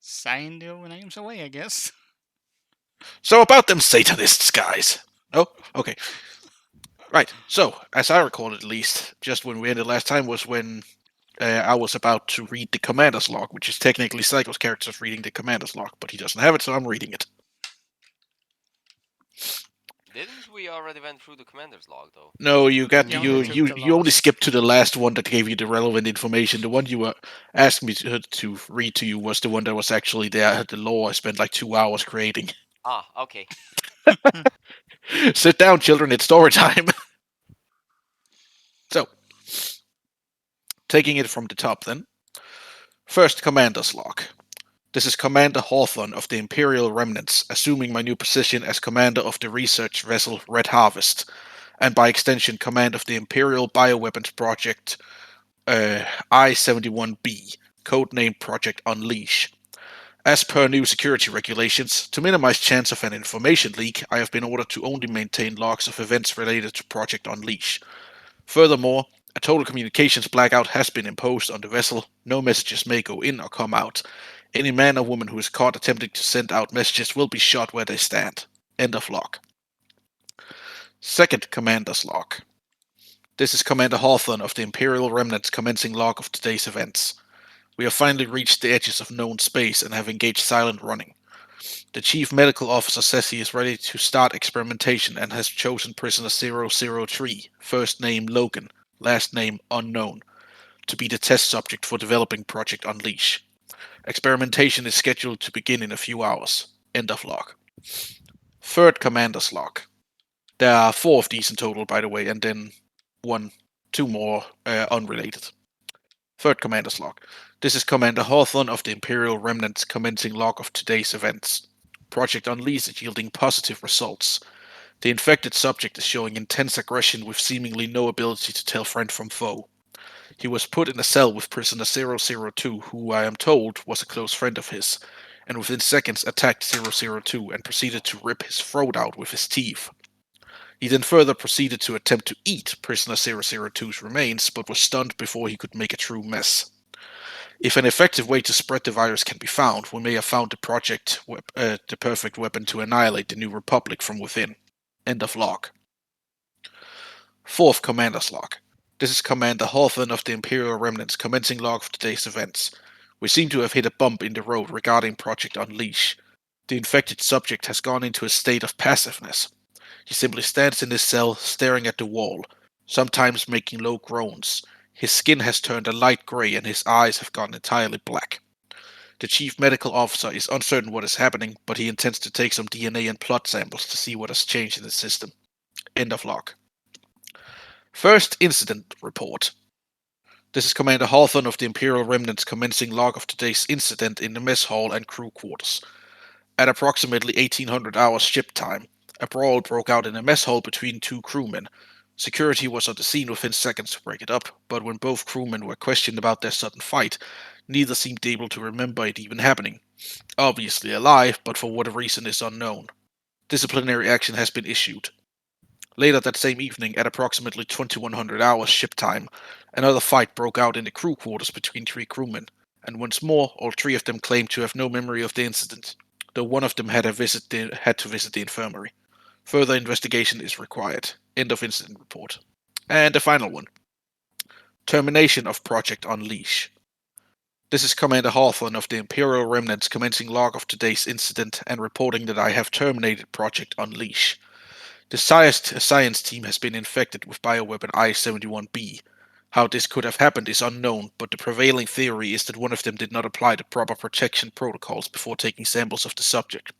Sign your names away, I guess. So about them Satanists, guys. Oh, okay. Right. So, as I recall at least, just when we ended last time was when I was about to read the commander's log, which is technically Psycho's character's reading the commander's log, but he doesn't have it, so I'm reading it. Didn't we already went through the commander's log though? No, you got You only took the you only last. skipped to the last one that gave you the relevant information. The one you were asking me to read to you was the one that was actually there. The law I spent like 2 hours creating. Ah, okay. Sit down, children. It's story time. So, taking it from the top then. First commander's log. This is Commander Hawthorne of the Imperial Remnants, assuming my new position as commander of the research vessel Red Harvest, and by extension, command of the Imperial Bioweapons Project I-71B, codenamed Project Unleash. As per new security regulations, to minimize chance of an information leak, I have been ordered to only maintain logs of events related to Project Unleash. Furthermore, a total communications blackout has been imposed on the vessel. No messages may go in or come out. Any man or woman who is caught attempting to send out messages will be shot where they stand. End of log. Second Commander's log. This is Commander Hawthorne of the Imperial Remnants commencing log of today's events. We have finally reached the edges of known space and have engaged silent running. The Chief Medical Officer says he is ready to start experimentation and has chosen Prisoner 003, first name Logan, last name unknown, to be the test subject for developing Project Unleash. Experimentation is scheduled to begin in a few hours. End of log. Third Commander's log. There are 4 of these in total, by the way, and then two more unrelated. Third Commander's log. This is Commander Hawthorne of the Imperial Remnants commencing log of today's events. Project Unleash is yielding positive results. The infected subject is showing intense aggression with seemingly no ability to tell friend from foe. He was put in a cell with Prisoner 002, who I am told was a close friend of his, and within seconds attacked 002 and proceeded to rip his throat out with his teeth. He then further proceeded to attempt to eat Prisoner 002's remains, but was stunned before he could make a true mess. If an effective way to spread the virus can be found, we may have found the perfect weapon to annihilate the New Republic from within. End of log. Fourth Commander's log. This is Commander Hawthorne of the Imperial Remnants commencing log of today's events. We seem to have hit a bump in the road regarding Project Unleash. The infected subject has gone into a state of passiveness. He simply stands in his cell, staring at the wall, sometimes making low groans. His skin has turned a light gray and his eyes have gone entirely black. The chief medical officer is uncertain what is happening, but he intends to take some DNA and blood samples to see what has changed in the system. End of log. First incident report. This is Commander Hawthorne of the Imperial Remnants commencing log of today's incident in the mess hall and crew quarters. At approximately 1800 hours ship time, a brawl broke out in a mess hall between 2 crewmen. Security was on the scene within seconds to break it up, but when both crewmen were questioned about their sudden fight, neither seemed able to remember it even happening. Obviously a lie, but for what reason is unknown. Disciplinary action has been issued. Later that same evening, at approximately 2100 hours ship time, another fight broke out in the crew quarters between 3 crewmen, and once more, all 3 of them claimed to have no memory of the incident, though one of them had to visit the infirmary. Further investigation is required. End of incident report. And the final one. Termination of Project Unleash. This is Commander Hawthorne of the Imperial Remnants commencing log of today's incident and reporting that I have terminated Project Unleash. The science team has been infected with bioweapon I-71B. How this could have happened is unknown, but the prevailing theory is that one of them did not apply the proper protection protocols before taking samples of the subject.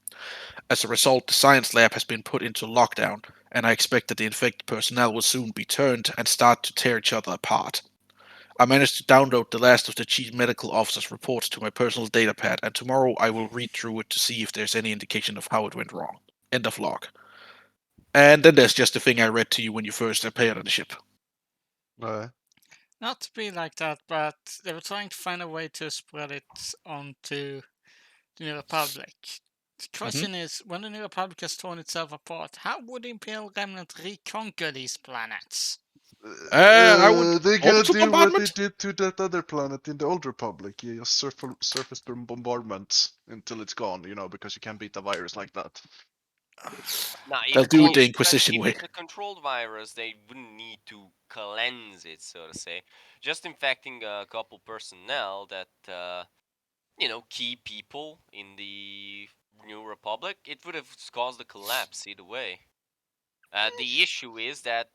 As a result, the science lab has been put into lockdown, and I expect that the infected personnel will soon be turned and start to tear each other apart. I managed to download the last of the Chief Medical Officer's reports to my personal datapad, and tomorrow I will read through it to see if there's any indication of how it went wrong. End of log. And then there's just the thing I read to you when you first appeared on the ship. Not to be like that, but they were trying to find a way to spread it onto the New Republic. The question is, when the New Republic has torn itself apart, how would the Imperial Remnant reconquer these planets? I would They're gonna orbital do what they bombardment. did to that other planet in the Old Republic. You just surface bombardments until it's gone, you know, because you can't beat a virus like that. Nah, They'll if, do it if the it's Inquisition way. a controlled virus, they wouldn't need to cleanse it, so to say. Just infecting a couple personnel that, key people in the New Republic, it would have caused a collapse either way. The issue is that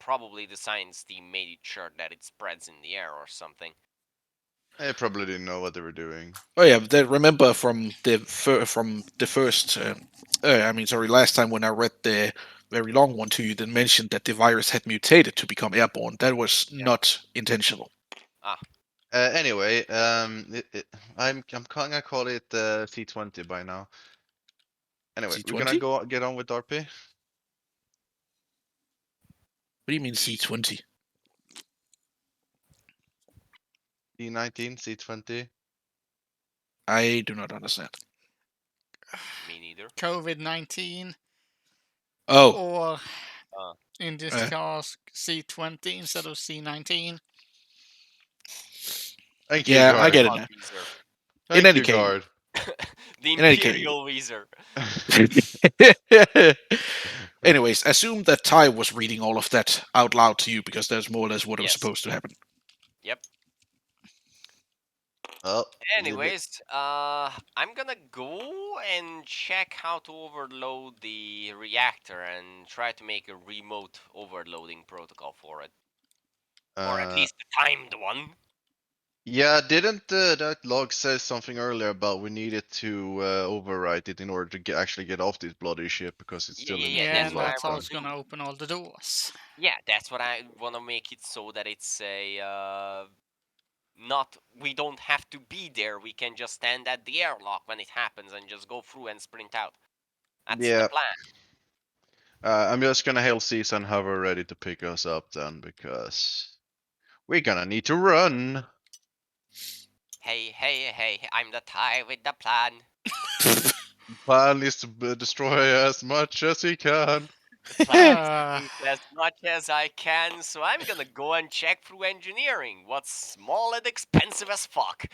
probably the science team made it sure that it spreads in the air or something. They probably didn't know what they were doing. Oh yeah, remember from the first. Last time when I read the very long one to you, that mentioned that the virus had mutated to become airborne. That was not intentional. Anyway, I'm gonna call it C20 by now. Anyway, we're gonna C20? get on with RP. What do you mean C20? C19, C20. I do not understand. Me neither. COVID-19, Oh, or Uh, in this case, C20 instead of C19. Thank you, yeah, Guard. I get it Fuck now. Weezer. In Thank any you, case. Guard. The In any case. Imperial Weezer. Anyways, assume that Ty was reading all of that out loud to you because that's more or less what was Yes. supposed to happen. Yep. Oh, Anyways, I'm gonna go and check how to overload the reactor and try to make a remote overloading protocol for it. Or at least a timed one. Yeah, didn't that log say something earlier about we needed to overwrite it in order to actually get off this bloody ship because it's still in Yeah, Yeah, that's and what I that's wanna also do. going to open all the doors. Yeah, that's what I want to make it so that it's a we don't have to be there. We can just stand at the airlock when it happens and just go through and sprint out. That's Yeah. the plan. I'm just gonna hail Caesar and have her ready to pick us up then because we're gonna need to run. Hey, I'm the Ty with the plan. Plan is to destroy as much as he can. Plan Uh, is as much as I can, so I'm gonna go and check through engineering. What's small and expensive as fuck.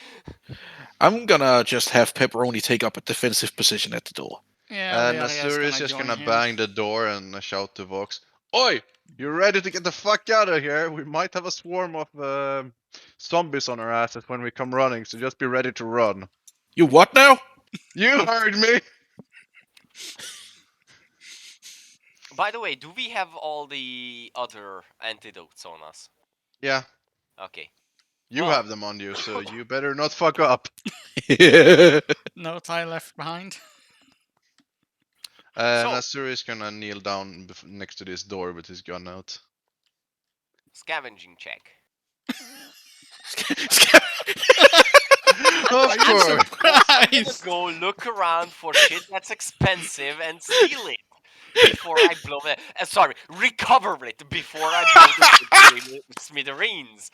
I'm gonna just have Pepperoni take up a defensive position at the door. yeah, And we are Nasuri is just join gonna him. bang the door and shout to Vox, "Oi! You ready to get the fuck out of here? We might have a swarm of zombies on our asses when we come running, so just be ready to run." You what now? You heard me! By the way, do we have all the other antidotes on us? Yeah, Okay. you Well- have them on you, so you better not fuck up. No tie left behind. So- Nasuri is gonna kneel down next to this door with his gun out. Scavenging check. Of course! I'm gonna Surprise! go look around for shit that's expensive and steal it before I blow it. Sorry, recover it before I blow the smithereens.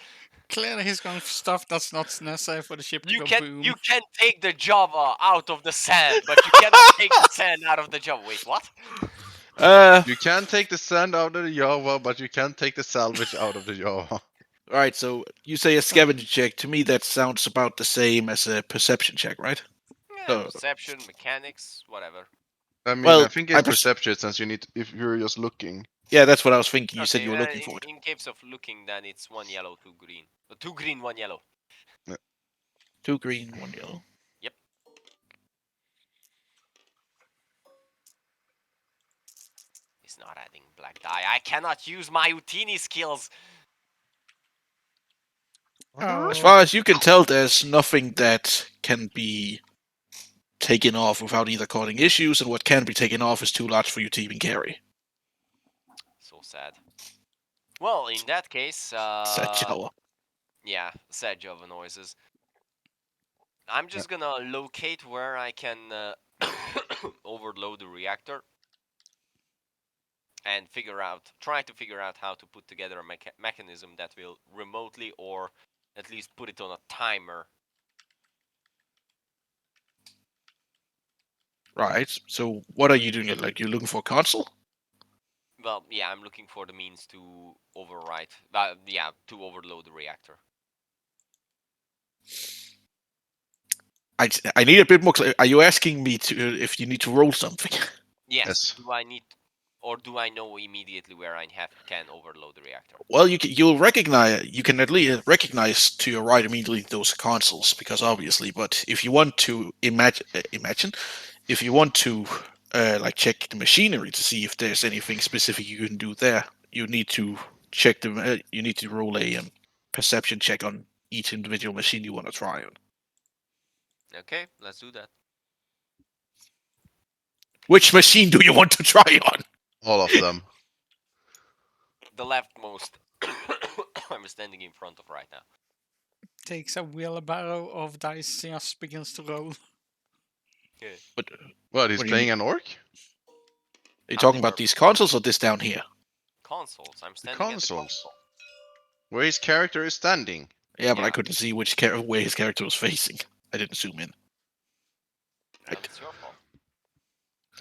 Clearly, he's going for stuff that's not necessary for the ship to You go can boom. take the Java out of the sand, but you cannot take the sand out of the Java. Wait, what? You can take the sand out of the Java, but you can't take the salvage out of the Java. Alright, so you say a scavenger check. To me, that sounds about the same as a perception check, right? Yeah, perception, mechanics, whatever. I mean, Well, I think I it's perception since you need if you're just looking. Yeah, that's what I was thinking. You Okay, said you were looking for it. in case of looking, then it's 1 yellow, 2 green. 2 green, 1 yellow. 2 green, 1 yellow. Yep. It's not adding black dye. I cannot use my Utini skills. Oh. As far as you can tell, there's nothing that can be taken off without either causing issues, and what can be taken off is too large for you to even carry. So sad. Well, in that case, Sad Java. yeah, sad Java noises. I'm just gonna locate where I can overload the reactor and try to figure out how to put together a mechanism that will remotely or at least put it on a timer. Right. So what are you doing? Like you're looking for a console? Well, yeah, I'm looking for the means to override. To overload the reactor. I need a bit more. Are you asking me to if you need to roll something? Yes. Yes. Do I need, or do I know immediately where I can overload the reactor? Well, you'll recognize. You can at least recognize to your right immediately those consoles because obviously. But if you want to imagine, if you want to like check the machinery to see if there's anything specific you can do there, you need to check the. You need to roll a perception check on each individual machine you want to try on. Okay, let's do that. Which machine do you want to try on? All of them. The leftmost I'm standing in front of right now. Takes a wheelbarrow of dice, just begins to roll. But What, he's What do you playing mean? an orc? are you talking about these consoles or this down here? Consoles. I'm The standing at the consoles. console. Where his character is standing. Yeah, but I Yeah. couldn't see where his character was facing. I didn't zoom in. Well, it's your fault.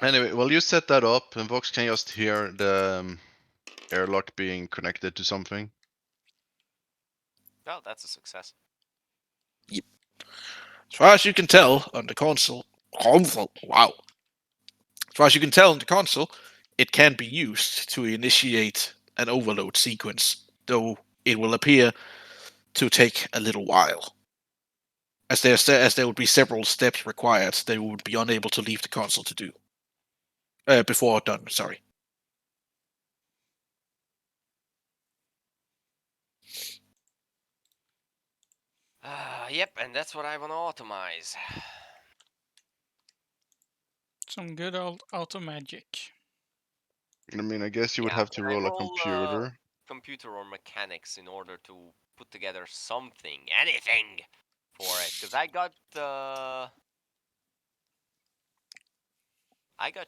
Anyway, well, you set that up, and Vox can just hear the airlock being connected to something. Well, that's a success. As far as you can tell on the console, wow. As far as you can tell on the console, it can be used to initiate an overload sequence, though it will appear to take a little while. As there would be several steps required, they would be unable to leave the console to do. Before done, sorry. Yep, and that's what I want to automize. Some good old auto magic. I mean, I guess you would Yeah, have to can I roll a roll, computer. Computer or mechanics in order to put together something, anything, for it. Because I got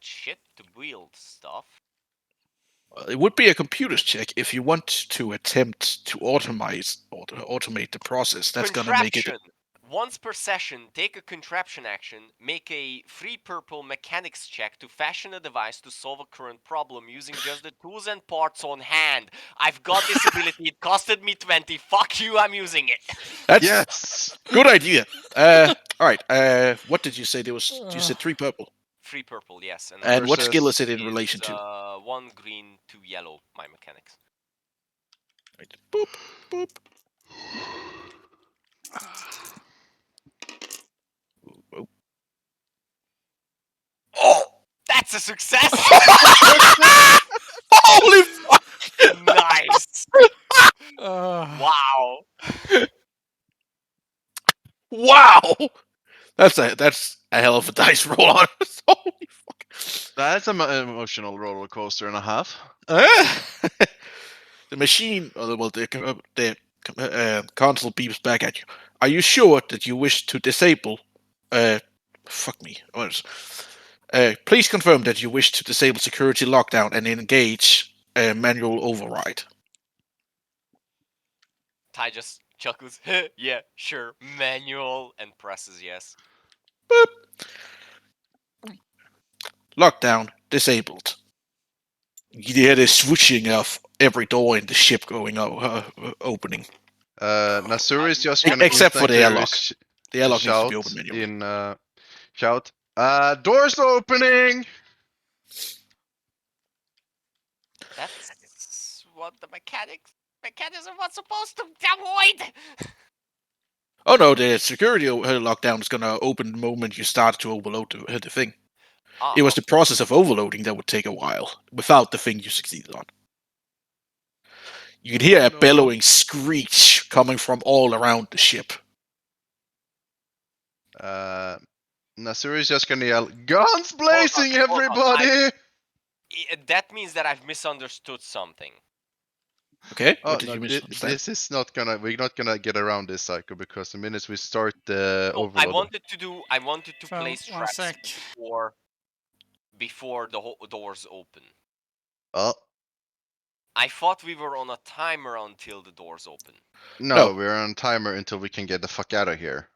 shit to build stuff. It would be a computer's check if you want to attempt to automate the process. That's gonna make it. Contraption. Once per session, take a contraption action, make a free purple mechanics check to fashion a device to solve a current problem using just the tools and parts on hand. I've got this ability, it costed me 20. Fuck you, I'm using it. That's Yes! good idea. All right. What did you say? There was. You said 3 purple. Free purple, yes. And what skill is Versus it in relation to? 1 green, 2 yellow, my mechanics. Right. Boop, boop. Oh. Oh! That's a success! Holy fuck! Nice! Wow! Wow! That's a hell of a dice roll on us. Holy fuck! That's an emotional roller coaster and a half. The machine, the console beeps back at you. Are you sure that you wish to disable? Fuck me. Please confirm that you wish to disable security lockdown and engage manual override. Ty just chuckles. Yeah, sure. Manual and presses yes. Boop. Lockdown disabled. You hear the swooshing of every door in the ship going opening. Nasuri is just gonna Except for the instantly airlock. The airlock needs to shout be open manually. in shout. Doors opening! That's what the mechanism was supposed to avoid. Oh no, the security lockdown is gonna open the moment you start to overload the thing. It was the process of overloading that would take a while, without the thing you succeeded on. You can hear a bellowing screech coming from all around the ship. Nasuri is just gonna yell, "Guns blazing, hold on, everybody!" That means that I've misunderstood something. Okay, Oh, what did no, you misunderstand? this is not gonna. We're not gonna get around this cycle because the minute we start the No, I overload. wanted to Well, place one traps sec. before the doors open. Oh I thought we were on a timer until the doors open. no, No. we're on timer until we can get the fuck out of here.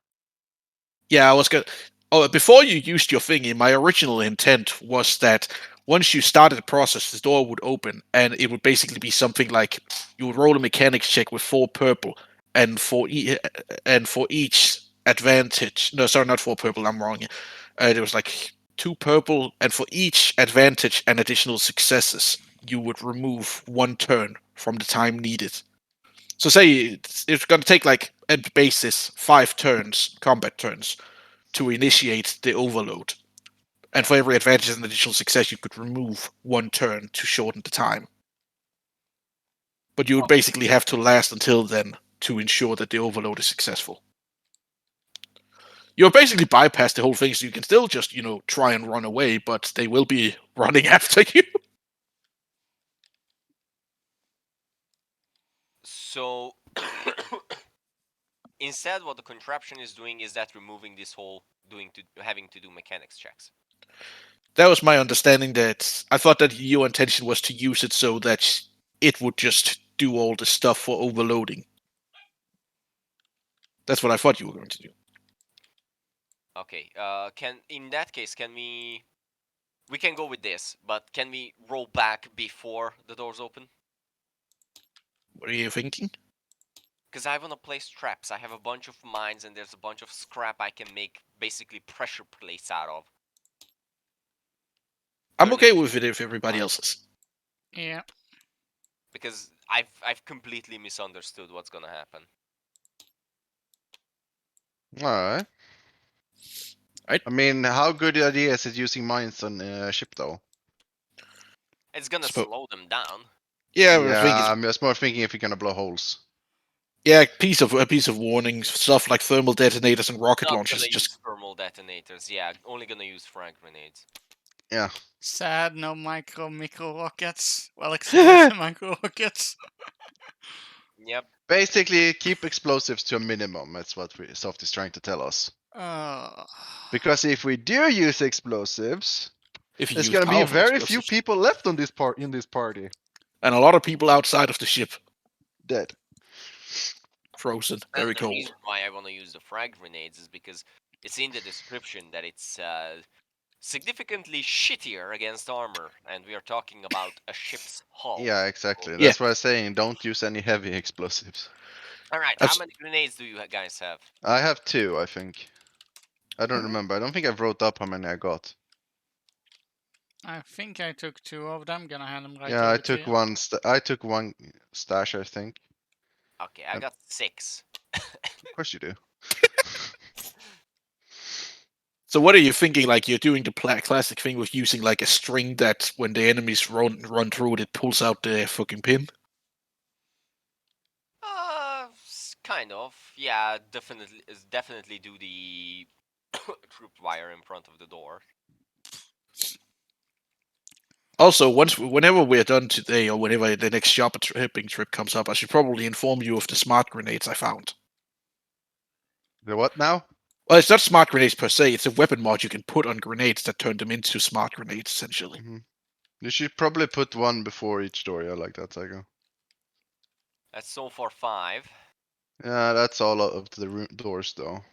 Yeah, I was gonna. Oh, before you used your thingy, my original intent was that once you started the process, the door would open, and it would basically be something like you would roll a mechanics check with 4 purple, and for each advantage, no, sorry, not 4 purple, I'm wrong. There was like 2 purple, and for each advantage and additional successes, you would remove 1 turn from the time needed. So say it's going to take like at basis 5 turns, combat turns, to initiate the overload. And for every advantage and additional success, you could remove 1 turn to shorten the time. But you would basically have to last until then to ensure that the overload is successful. You'll basically bypass the whole thing, so you can still just, try and run away, but they will be running after you. So instead, what the contraption is doing is that removing this whole having to do mechanics checks. That was my understanding. That I thought that your intention was to use it so that it would just do all the stuff for overloading. That's what I thought you were going to do. Okay. In that case, can we? We can go with this, but can we roll back before the doors open? What are you thinking? Because I want to place traps. I have a bunch of mines, and there's a bunch of scrap I can make basically pressure plates out of. I'm okay with it if everybody else is. Yeah. Because I've completely misunderstood what's gonna happen. Alright. Right. I mean, how good an idea is it using mines on a ship, though? It's gonna slow them down. Yeah, I'm just more thinking if you're gonna blow holes. Yeah, a piece of warning, stuff like thermal detonators and rocket Not launchers. gonna Just use thermal detonators. Yeah, only gonna use frag grenades. Yeah. Sad, no micro rockets. Well, explosive micro rockets. Yep. Basically, keep explosives to a minimum. That's what Soft is trying to tell us. Because if we do use explosives, if you there's use gonna be powerful very few explosives. people left on this in this party. And a lot of people outside of the ship, Dead. frozen, And very the cold. reason why I want to use the frag grenades is because it's in the description that it's significantly shittier against armor, and we are talking about a ship's hull. Yeah, exactly. Yeah. That's why I'm saying don't use any heavy explosives. All right, how many grenades do you guys have? I have 2, I think. I don't Hmm? remember. I don't think I've wrote up how many I got. I think I took 2 of them. Gonna hand them right Yeah, over I to took you. one. I took one stash, I think. Okay, I got 6. Of course you do. So what are you thinking? Like you're doing the classic thing with using like a string that when the enemies run through it, it pulls out the fucking pin. Kind of. Yeah, definitely do the troop wire in front of the door. Also, whenever we're done today, or whenever the next shopping trip comes up, I should probably inform you of the smart grenades I found. The what now? Well, it's not smart grenades per se. It's a weapon mod you can put on grenades that turn them into smart grenades, essentially. You should probably put one before each door. Yeah, like that, Psycho. That's so far 5. Yeah, that's all of the doors, though.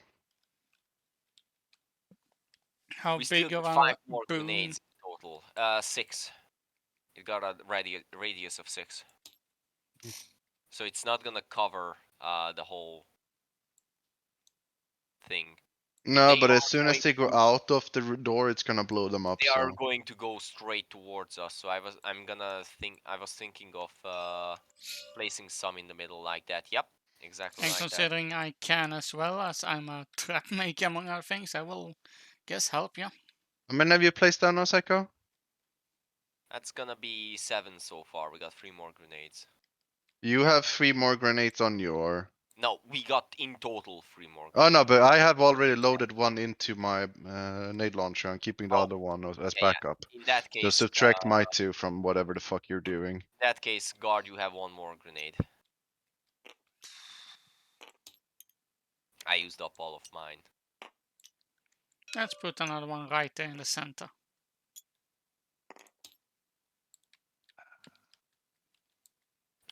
How We still big need of 5 a more boom? grenades in total. 6. It got a radius of 6. So it's not gonna cover the whole thing. No, They but as are soon as going they go to- out of the door, it's gonna blow them up. They are So going to go straight towards us. So I was thinking of placing some in the middle like that. Yep, exactly And like that. considering I can as well, as I'm a trap maker among other things, I will guess help you. how many have you placed down now, Psycho? That's gonna be 7 so far. We got 3 more grenades. You have 3 more grenades on you, or? No, we got in total 3 more. Oh no, but I have already loaded one into my nade launcher. I'm keeping the Oh, other one as yeah. backup. In that case, So subtract my 2 from whatever the fuck you're doing. In that case, guard, you have 1 more grenade. I used up all of mine. Let's put another one right there in the center.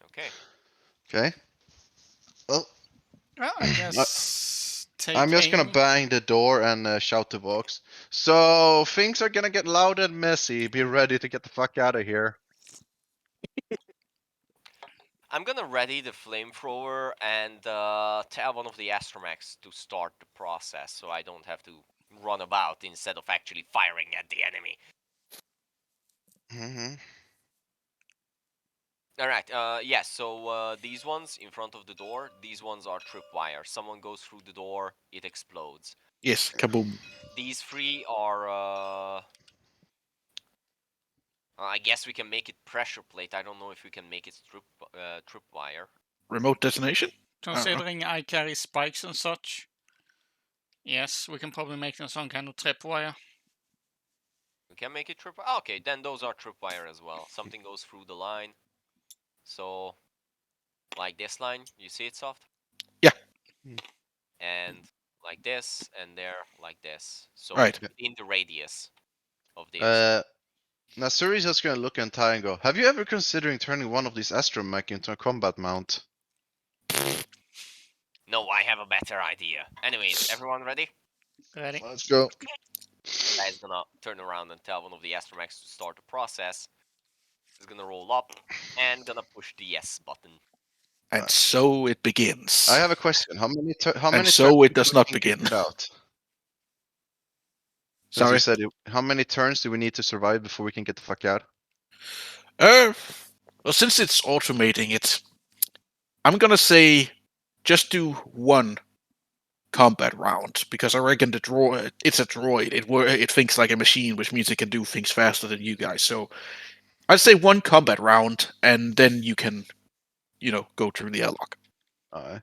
Okay. Okay. Oh, Well, I guess take I'm just gonna aim. bang the door and shout to Vox. So things are gonna get loud and messy. Be ready to get the fuck out of here. I'm gonna ready the flamethrower and tell one of the astromechs to start the process, so I don't have to run about instead of actually firing at the enemy. Mm-hmm. All right. Yes. So these ones in front of the door, these ones are tripwire. Someone goes through the door, it explodes. Yes, kaboom. These three are. I guess we can make it pressure plate. I don't know if we can make it tripwire. Remote detonation? Considering I carry spikes and such, yes, we can probably make them some kind of tripwire. We can make it tripwire. Okay, then those are tripwire as well. Something goes through the line. So, like this line, you see it, Soft? Yeah. And like this, and there, like this. So Right. in the radius of this. Now Suri's just gonna look at Ty and go, have you ever considering turning one of these astromech into a combat mount? No, I have a better idea. Anyways, everyone ready? Ready? Let's go. Guy's gonna turn around and tell one of the astromechs to start the process. He's gonna roll up and gonna push the yes button. And so it begins. I have a question. How many And so turns it does not before we can begin. get out? Since Sorry. you said how many turns do we need to survive before we can get the fuck out? Well, since it's automating it, I'm gonna say just do one combat round because I reckon the droid. It's a droid. It thinks like a machine, which means it can do things faster than you guys. So I'd say one combat round, and then you can, go through the airlock. Alright.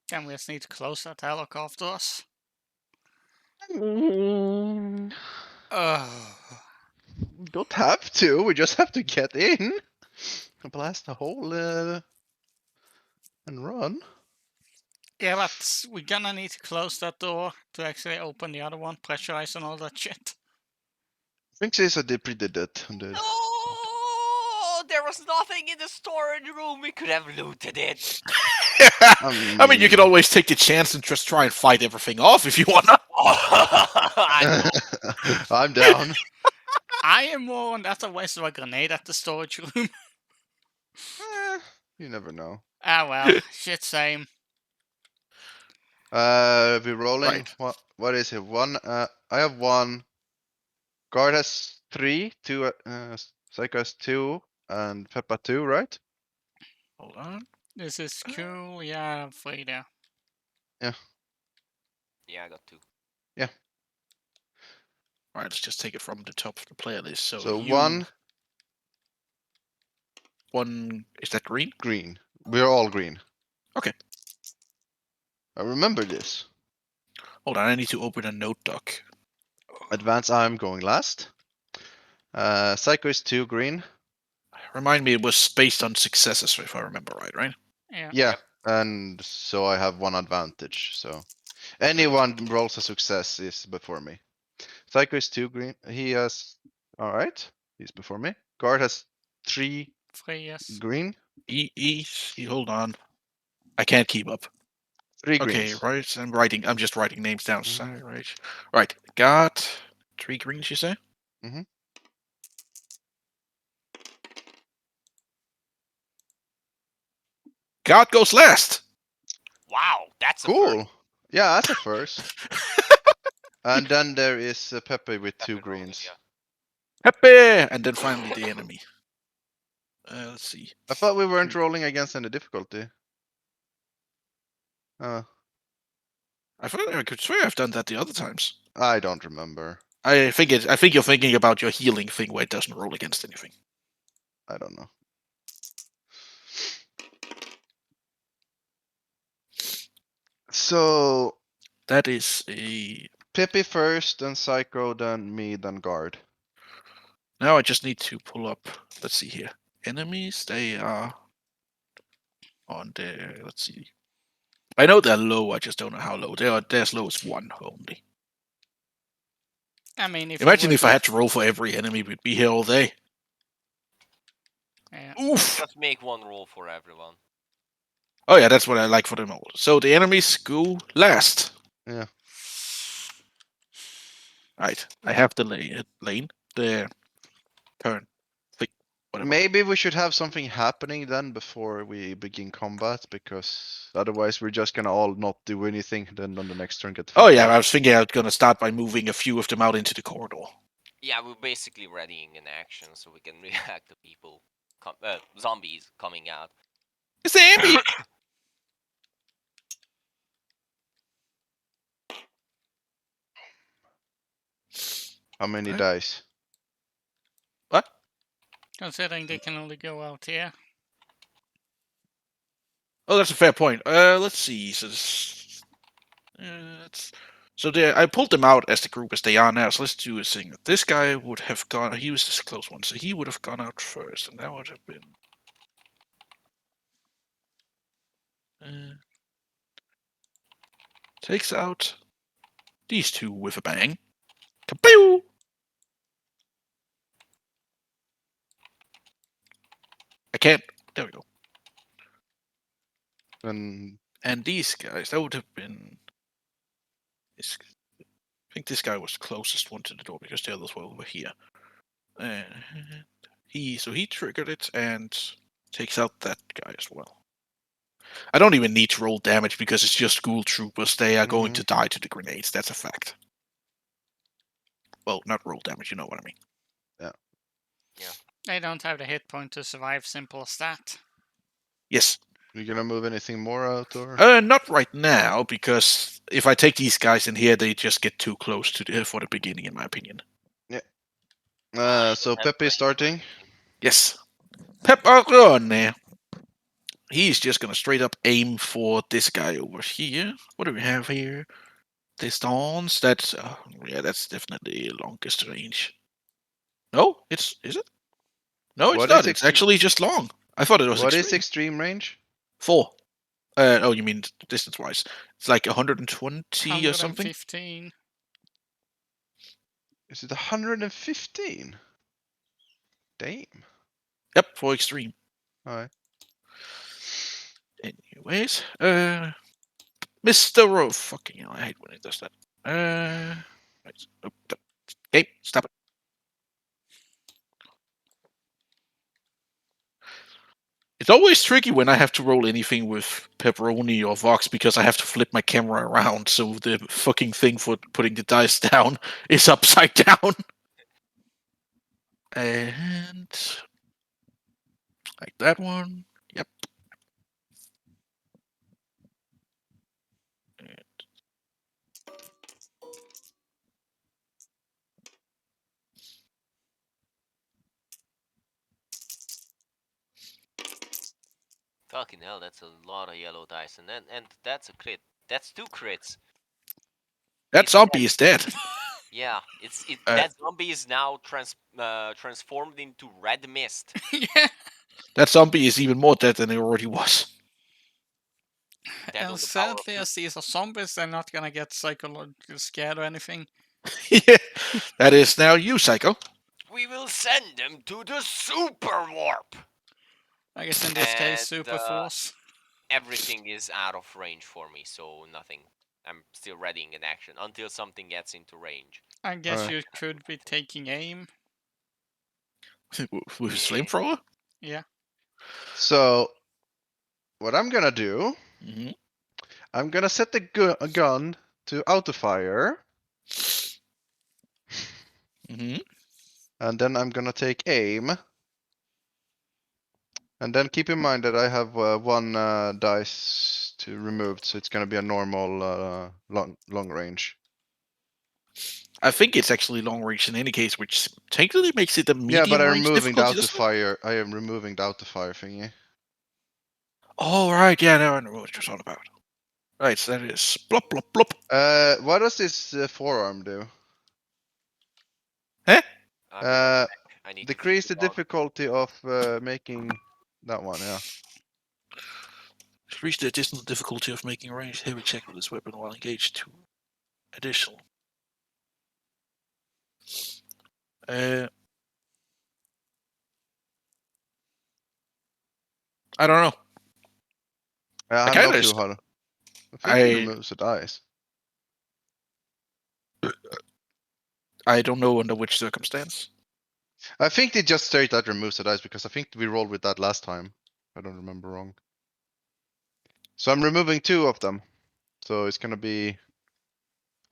Then we just need to close that airlock after us. We don't have to. We just have to get in, blast a hole, and run. Yeah, but we're gonna need to close that door to actually open the other one, pressurize and all that shit. Think says I did pretty that. No, there was nothing in the storage room. We could have looted it. I mean, you could always take the chance and just try and fight everything off if you wanna. I'm down. I am more on that's a waste of a grenade at the storage room. You never know. Ah well, shit same. We're rolling. Right. What is it? One. I have one. Guard has 3. 2. Psycho has 2, and Peppa 2. Right? Hold on. This is cool, yeah, I'm free there. Yeah, I got 2. All right, let's just take it from the top of the playlist. So you- one is that green? green. We're all green. Okay. I remember this. Hold on, I need to open a note doc. Advance. I'm going last. Psycho is 2 green. Remind me, it was based on successes, if I remember right? Yeah. Yeah, and so I have 1 advantage. So anyone rolls a success is before me. Psycho is 2 green. He has. All right. He's before me. Guard has 3 Free, yes. green. Hold on. I can't keep up. 3 Okay, greens. right. I'm just writing names down. Mhm. Sorry, right. Right. Got 3 greens, you say? Mhm. God goes last. Wow, that's a first. Cool. Yeah, that's a first. And then there is Pepe with 2 Pepper rolling, greens. yeah. Happy! And then finally the enemy. Let's see. I thought we weren't rolling against any difficulty. I could swear I've done that the other times. I don't remember. I think you're thinking about your healing thing where it doesn't roll against anything. I don't know. So That is a. Pepe first, then Psycho, then me, then Guard. Now I just need to pull up. Let's see here. Enemies, they are on there. Let's see. I know they're low. I just don't know how low. They're as low as 1 only. I mean, Imagine if I had to roll for every enemy, we'd be here all day. Yeah. Oof. Just make 1 roll for everyone. Oh yeah, that's what I like for them all. So the enemies go last. Yeah. Right. I have the lane. The turn. Click. Whatever. Maybe we should have something happening then before we begin combat, because otherwise we're just gonna all not do anything. Then on the next turn get. Oh fucked yeah, up. I was thinking I was gonna start by moving a few of them out into the corridor. Yeah, we're basically readying an action so we can react to people, zombies coming out. Zombie! How many Okay. dice? What? Considering they can only go out here. Oh, that's a fair point. Let's see. So, I pulled them out as the group as they are now. So let's do a thing. This guy would have gone. He was this close one, so he would have gone out first, and that would have been. Takes out these two with a bang. Kapew! I can't. There we go. And And these guys, that would have been. I think this guy was the closest one to the door because the others were over here. And he triggered it and takes out that guy as well. I don't even need to roll damage because it's just school troopers. They are going to die to the grenades. That's a fact. Well, not roll damage. You know what I mean. They don't have the hit point to survive, simple as that. Yes. you gonna move anything more out or? Not right now because if I take these guys in here, they just get too close to for the beginning, in my opinion. So That's Pepe is right. starting. Yes. Pepperoni. He's just gonna straight up aim for this guy over here. What do we have here? Distance. That's that's definitely longest range. No, is it? No, it's What not. is It's actually just long. I thought it was What is extreme. extreme range? 4. Oh, you mean distance-wise? It's like 120 or something. 115. Is it 115? Damn. Yep, for extreme. Alright. Anyways, Mr. Rowe. Fucking hell, I hate when it does that. Right. Okay, stop it. It's always tricky when I have to roll anything with Pepperoni or Vox because I have to flip my camera around so the fucking thing for putting the dice down is upside down. And like that one. Yep. Fucking hell, that's a lot of yellow dice, and that's a crit. That's 2 crits. That It's zombie is dead. Yeah, that zombie is now transformed into red mist. Yeah. That zombie is even more dead than it already was. Dead And on the power of sadly, as these are zombies, they're not gonna get psychologically scared or anything. Yeah, that is now you, Psycho. We will send them to the super warp. I guess in this case, And, super force. Everything is out of range for me, so nothing. I'm still readying an action until something gets into range. I guess Alright. you could be taking aim. With a flamethrower? Yeah. So, what I'm gonna do, Mm-hmm. I'm gonna set the gun to auto fire, Mm-hmm. and then I'm gonna take aim. And then keep in mind that I have one dice to remove, so it's gonna be a normal long range. I think it's actually long range in any case, which technically makes it a medium Yeah, but I'm range removing the difficulty, auto doesn't it? fire. I am removing the auto fire thingy. Oh, right, yeah, now I know what you're talking about. Right, so that is blop, blop, blop. What does this forearm do? I'll be right back. I need Decrease to the difficulty of making that one. Yeah. Increase the additional difficulty of making a ranged heavy check with this weapon while engaged to additional. I don't know. I have kinda no clue how to. I think it removes the dice. I don't know under which circumstance. I think they just straight out removes the dice because I think we rolled with that last time. I don't remember wrong. So I'm removing 2 of them. So it's gonna be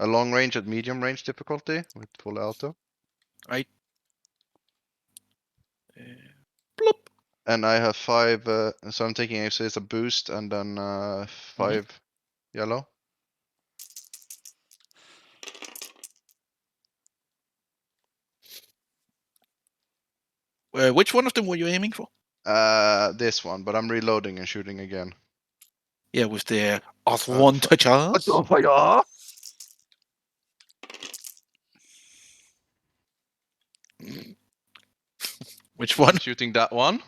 a long range at medium range difficulty with full auto. Uh, bloop. And I have 5, so I'm taking as a boost and then 5 yellow. Which one of them were you aiming for? This one, but I'm reloading and shooting again. Yeah, with the one fu- touchers. fire! Which one? Shooting that one.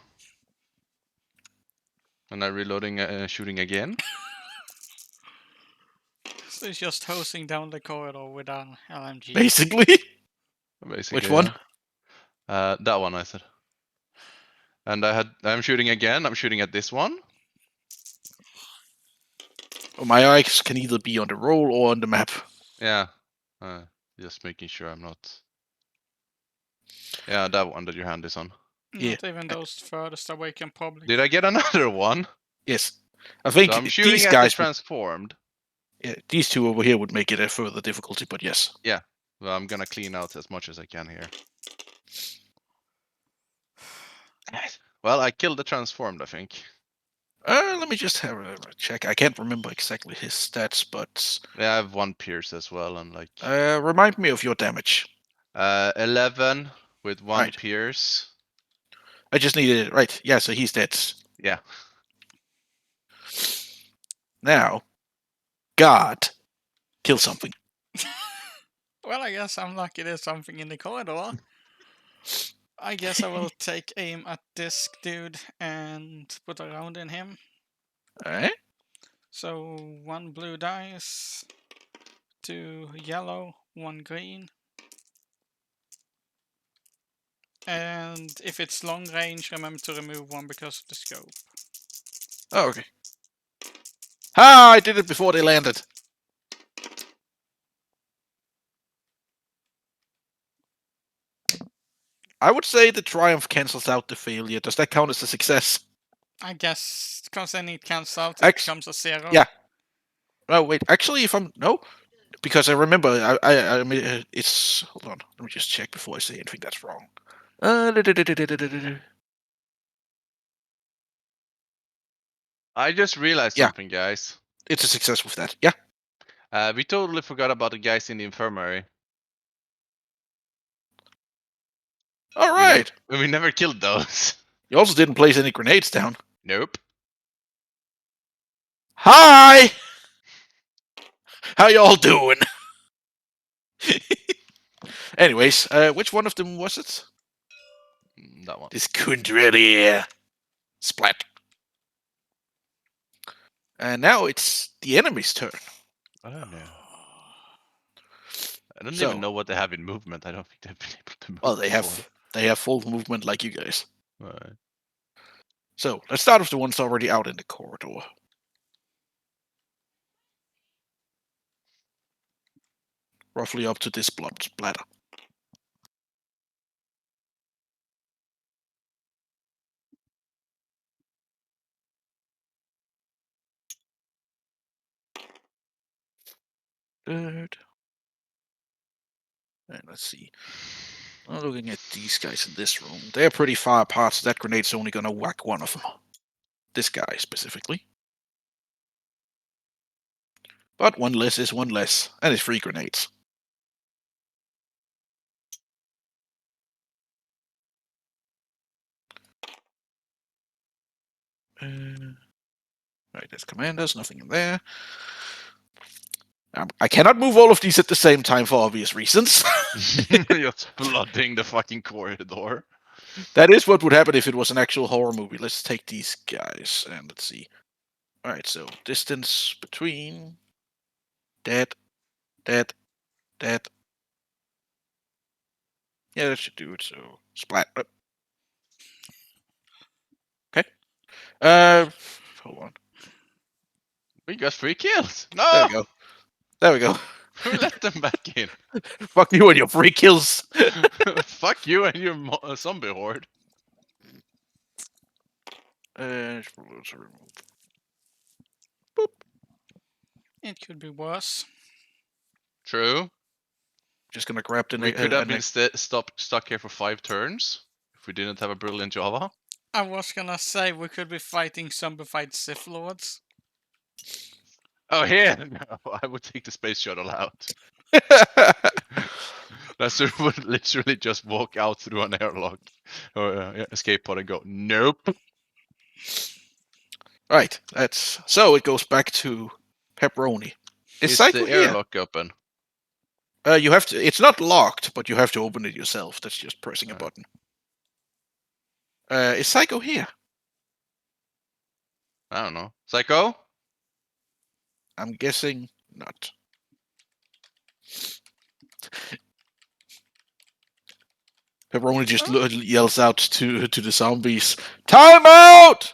And I'm reloading, shooting again. So he's just hosing down the corridor with an LMG. Basically. Basically, Which one? Yeah. That one I said. And I'm shooting again. I'm shooting at this one. Well, my eyes can either be on the roll or on the map. Yeah. Just making sure I'm not. Yeah, that one that your hand is on. Yeah. Not even those furthest away can probably. Did I get another one? Yes. I think So I'm shooting these at guys the transformed. yeah, these two over here would make it a further difficulty, but yes. Well, I'm gonna clean out as much as I can here. Well, I killed the transformed, I think. Let me just have a check. I can't remember exactly his stats, but Yeah, I have 1 pierce as well, and like remind me of your damage. 11 with 1 Right. pierce. I just needed it. Right. Yeah, so he's dead. Yeah. Now, God, kill something. Well, I guess I'm lucky there's something in the corridor. I guess I will take aim at this dude and put a round in him. Alright. So 1 blue dice, 2 yellow, 1 green. And if it's long range, remember to remove 1 because of the scope. Oh, okay. Ah, I did it before they landed. I would say the triumph cancels out the failure. Does that count as a success? I guess because then it cancels out, it Ex- becomes a 0. yeah. No, wait. Actually, if I'm no, because I remember, I mean, it's. Hold on. Let me just check before I say anything that's wrong. I just realized Yeah. something, guys. It's a success with that. Yeah. We totally forgot about the guys in the infirmary. All right. We never killed those. You also didn't place any grenades down. Nope. Hi. How y'all doing? Anyways, which one of them was it? That one. This Kundrelia. Splat. And now it's the enemy's turn. I don't know. I don't So- even know what they have in movement. I don't think they've been able to move. Well, they before. have full movement like you guys. Alright. So let's start with the ones already out in the corridor. Roughly up to this blood splatter. Third. And let's see. I'm looking at these guys in this room. They're pretty far apart, so that grenade's only gonna whack one of them. This guy specifically. But one less is one less, and it's 3 grenades. Right, there's commanders, nothing in there. I cannot move all of these at the same time for obvious reasons. Just flooding the fucking corridor. That is what would happen if it was an actual horror movie. Let's take these guys and let's see. Alright, so distance between dead. Yeah, that should do it. So splat. Okay. Hold on. We got 3 kills. There No. we go. There we go. Who let them back in? Fuck you and your free kills. Fuck you and your zombie horde. Uh, It could be worse. True. just gonna grab the We could have been next. stuck here for 5 turns if we didn't have a brilliant Java. I was gonna say we could be fighting zombified Sith Lords. Oh yeah, no, I would take the space shuttle out. That would literally just walk out through an airlock or escape pod and go, nope. Right. That's so. It goes back to pepperoni. Is Is Psycho the here? airlock open? You have to. It's not locked, but you have to open it yourself. That's just pressing a Alright. button. Is Psycho here? I don't know. Psycho? I'm guessing not. Pepperoni just yells out to the zombies, "Time out!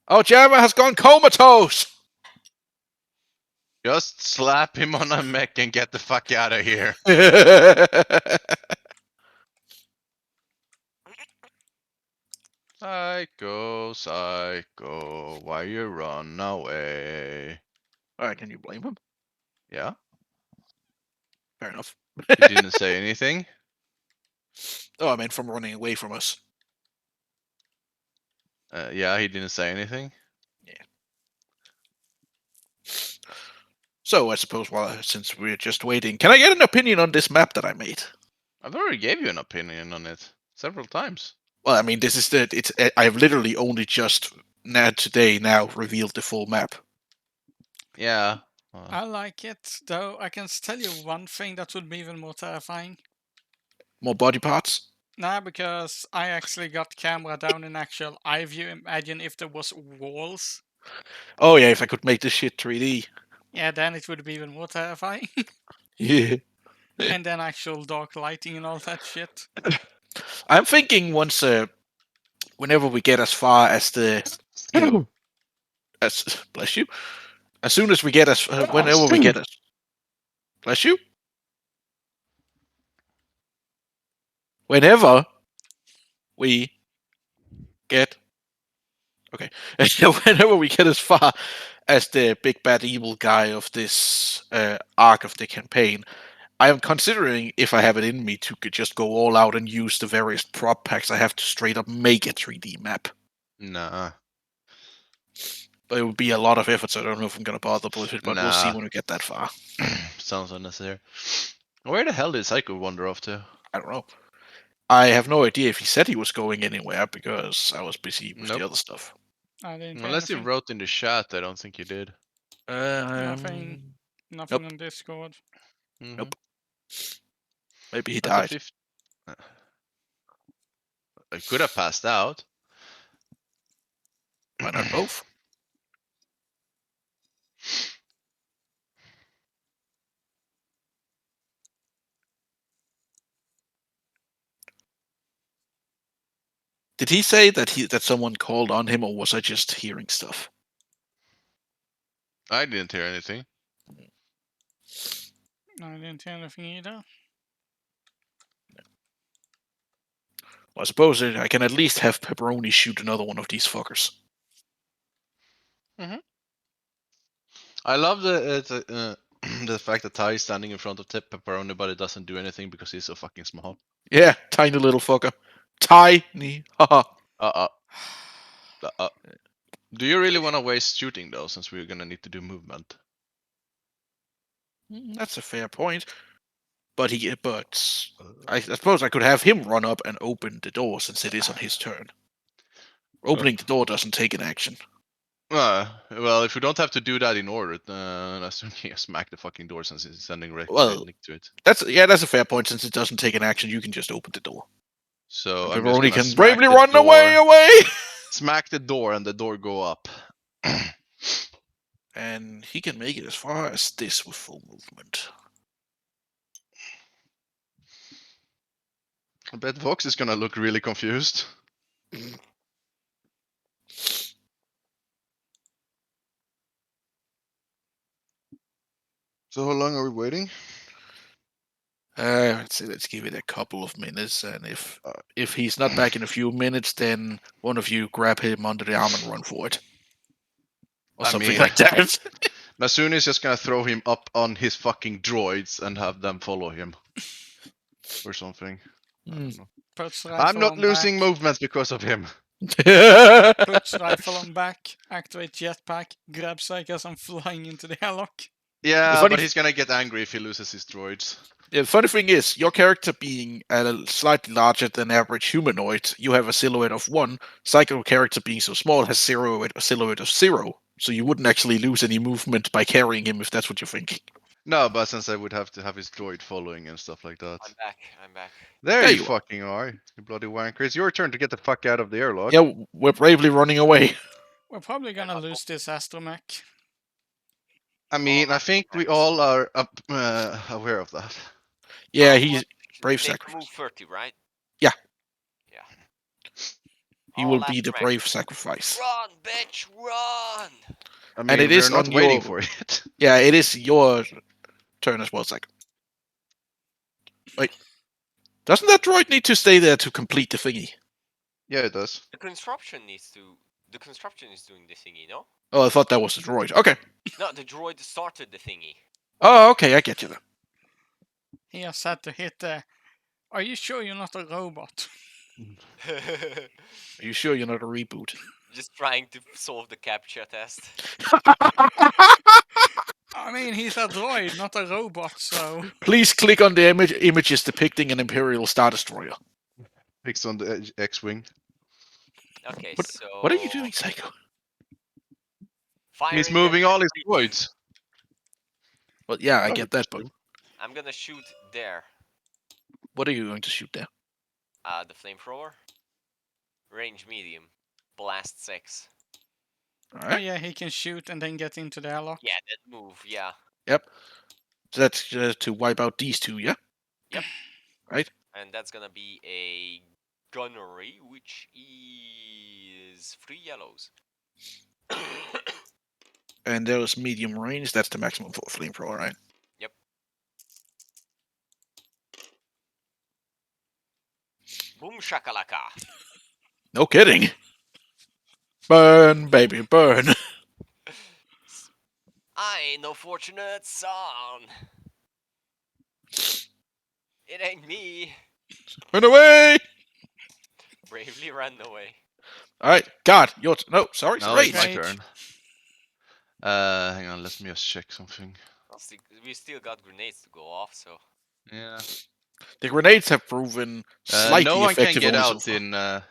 Our jammer has gone comatose!" Just slap him on a mech and get the fuck out of here. Psycho, psycho, why you run away? Alright, can you blame him? Yeah, Fair enough. he didn't say anything. Oh, I meant from running away from us. Yeah, he didn't say anything. So I suppose, since we're just waiting, can I get an opinion on this map that I made? I've already gave you an opinion on it several times. Well, I mean, this is the. It's. I've literally only just now revealed the full map. Yeah. I like it, though I can tell you one thing that would be even more terrifying. More body parts. Nah, because I actually got camera down in actual eye view. Imagine if there was walls. Oh yeah, if I could make this shit 3D. Yeah, then it would be even more terrifying. Yeah. And then actual dark lighting and all that shit. I'm thinking once, whenever we get as far as the, as bless you, as soon as we get as, whenever we get as, bless you, whenever we get, okay, whenever we get as far as the big bad evil guy of this arc of the campaign, I am considering if I have it in me to just go all out and use the various prop packs I have to straight up make a 3D map. Nah. But it would be a lot of effort, so I don't know if I'm going to bother with it, but we'll see Nah. when we get that far. Sounds unnecessary. Where the hell did Psycho wander off to? I don't know. I have no idea if he said he was going anywhere because I was busy with Nope. the other stuff. I didn't hear Unless he anything. wrote in the chat, I don't think he did. Nothing Nope. on Discord. Mhm. Nope. Maybe he That's a died. I could have passed out. Why not both? Did he say that someone called on him, or was I just hearing stuff? I didn't hear anything. I didn't hear anything either. Well, I suppose I can at least have Pepperoni shoot another one of these fuckers. I love the the fact that Ty is standing in front of Pepperoni, but it doesn't do anything because he's so fucking small. Yeah, tiny little fucker. Tiny. Haha. Do you really want to waste shooting though, since we're gonna need to do movement? That's a fair point. But I suppose I could have him run up and open the door since it is on his turn. Opening the door doesn't take an action. Well, if we don't have to do that in order, I assume he smack the fucking door since he's sending Rick Well, to it. That's a fair point. Since it doesn't take an action, you can just open the door. So And I'm just Pepperoni gonna can smack bravely the run door, away. smack the door, and the door go up. And he can make it as far as this with full movement. I bet Vox is gonna look really confused. So how long are we waiting? Let's give it a couple of minutes, and Uh, if he's not back in a few minutes, then one of you grab him under the arm and run for it, or I something mean- like that. Nasune is just gonna throw him up on his fucking droids and have them follow him. Or something. I don't know. Puts I'm rifle not on losing back. movement because of him. Puts rifle on back. Activate jetpack. Grab Psychos and flying into the airlock. Yeah, funny but f- he's gonna get angry if he loses his droids. The funny thing is, your character being slightly larger than average humanoid, you have a silhouette of 1. Psycho character being so small has a silhouette of 0. So you wouldn't actually lose any movement by carrying him if that's what you're thinking. No, but since I would have to have his droid following and stuff like that. I'm back. I'm back. There There you you are. fucking are, you bloody wanker. It's your turn to get the fuck out of the airlock. Yeah, we're bravely running away. We're probably gonna not lose this astromech. I mean, I All think we astromechs. all are aware of that. Yeah, Oh, he's what? brave They sacrifice. move 30, right? Yeah. Yeah. He All will be the astromechs. brave sacrifice. Run, bitch, run! I mean, it we're is not on waiting your- for it. Yeah, it is your turn as well, Psycho. Wait. Doesn't that droid need to stay there to complete the thingy? Yeah, it does. The construction needs to. The construction is doing the thingy, no? Oh, I thought that was the droid. Okay. No, the droid started the thingy. Oh, okay, I get you then. He has had to hit the. Are you sure you're not a robot? Are you sure you're not a reboot? Just trying to solve the captcha test. I mean, he's a droid, not a robot, so. Please click on the images depicting an Imperial Star Destroyer. Fix on the X-wing. Okay, What- so. What are you doing, Psycho? Firing He's them moving all his every- droids. Well, yeah, I Oh, get that, but I'm gonna shoot there. what are you going to shoot there? The flamethrower. Range medium. Blast 6. Oh Alright. yeah, he can shoot and then get into the airlock. Yeah, that move, yeah. So that's to wipe out these two, yeah? And that's gonna be a gunnery, which is 3 yellows. And there's medium range, that's the maximum for a flamethrower, right? Boom shakalaka. No kidding. Burn, baby, burn. I ain't no fortunate son. It ain't me. Run away! Bravely ran away. Alright, God, your no, sorry, Now Rage. it's my Rage. turn. Hang on, let me just check something. We still got grenades to go off, so. Yeah. The grenades have proven slightly no one can effective get only so out far. in.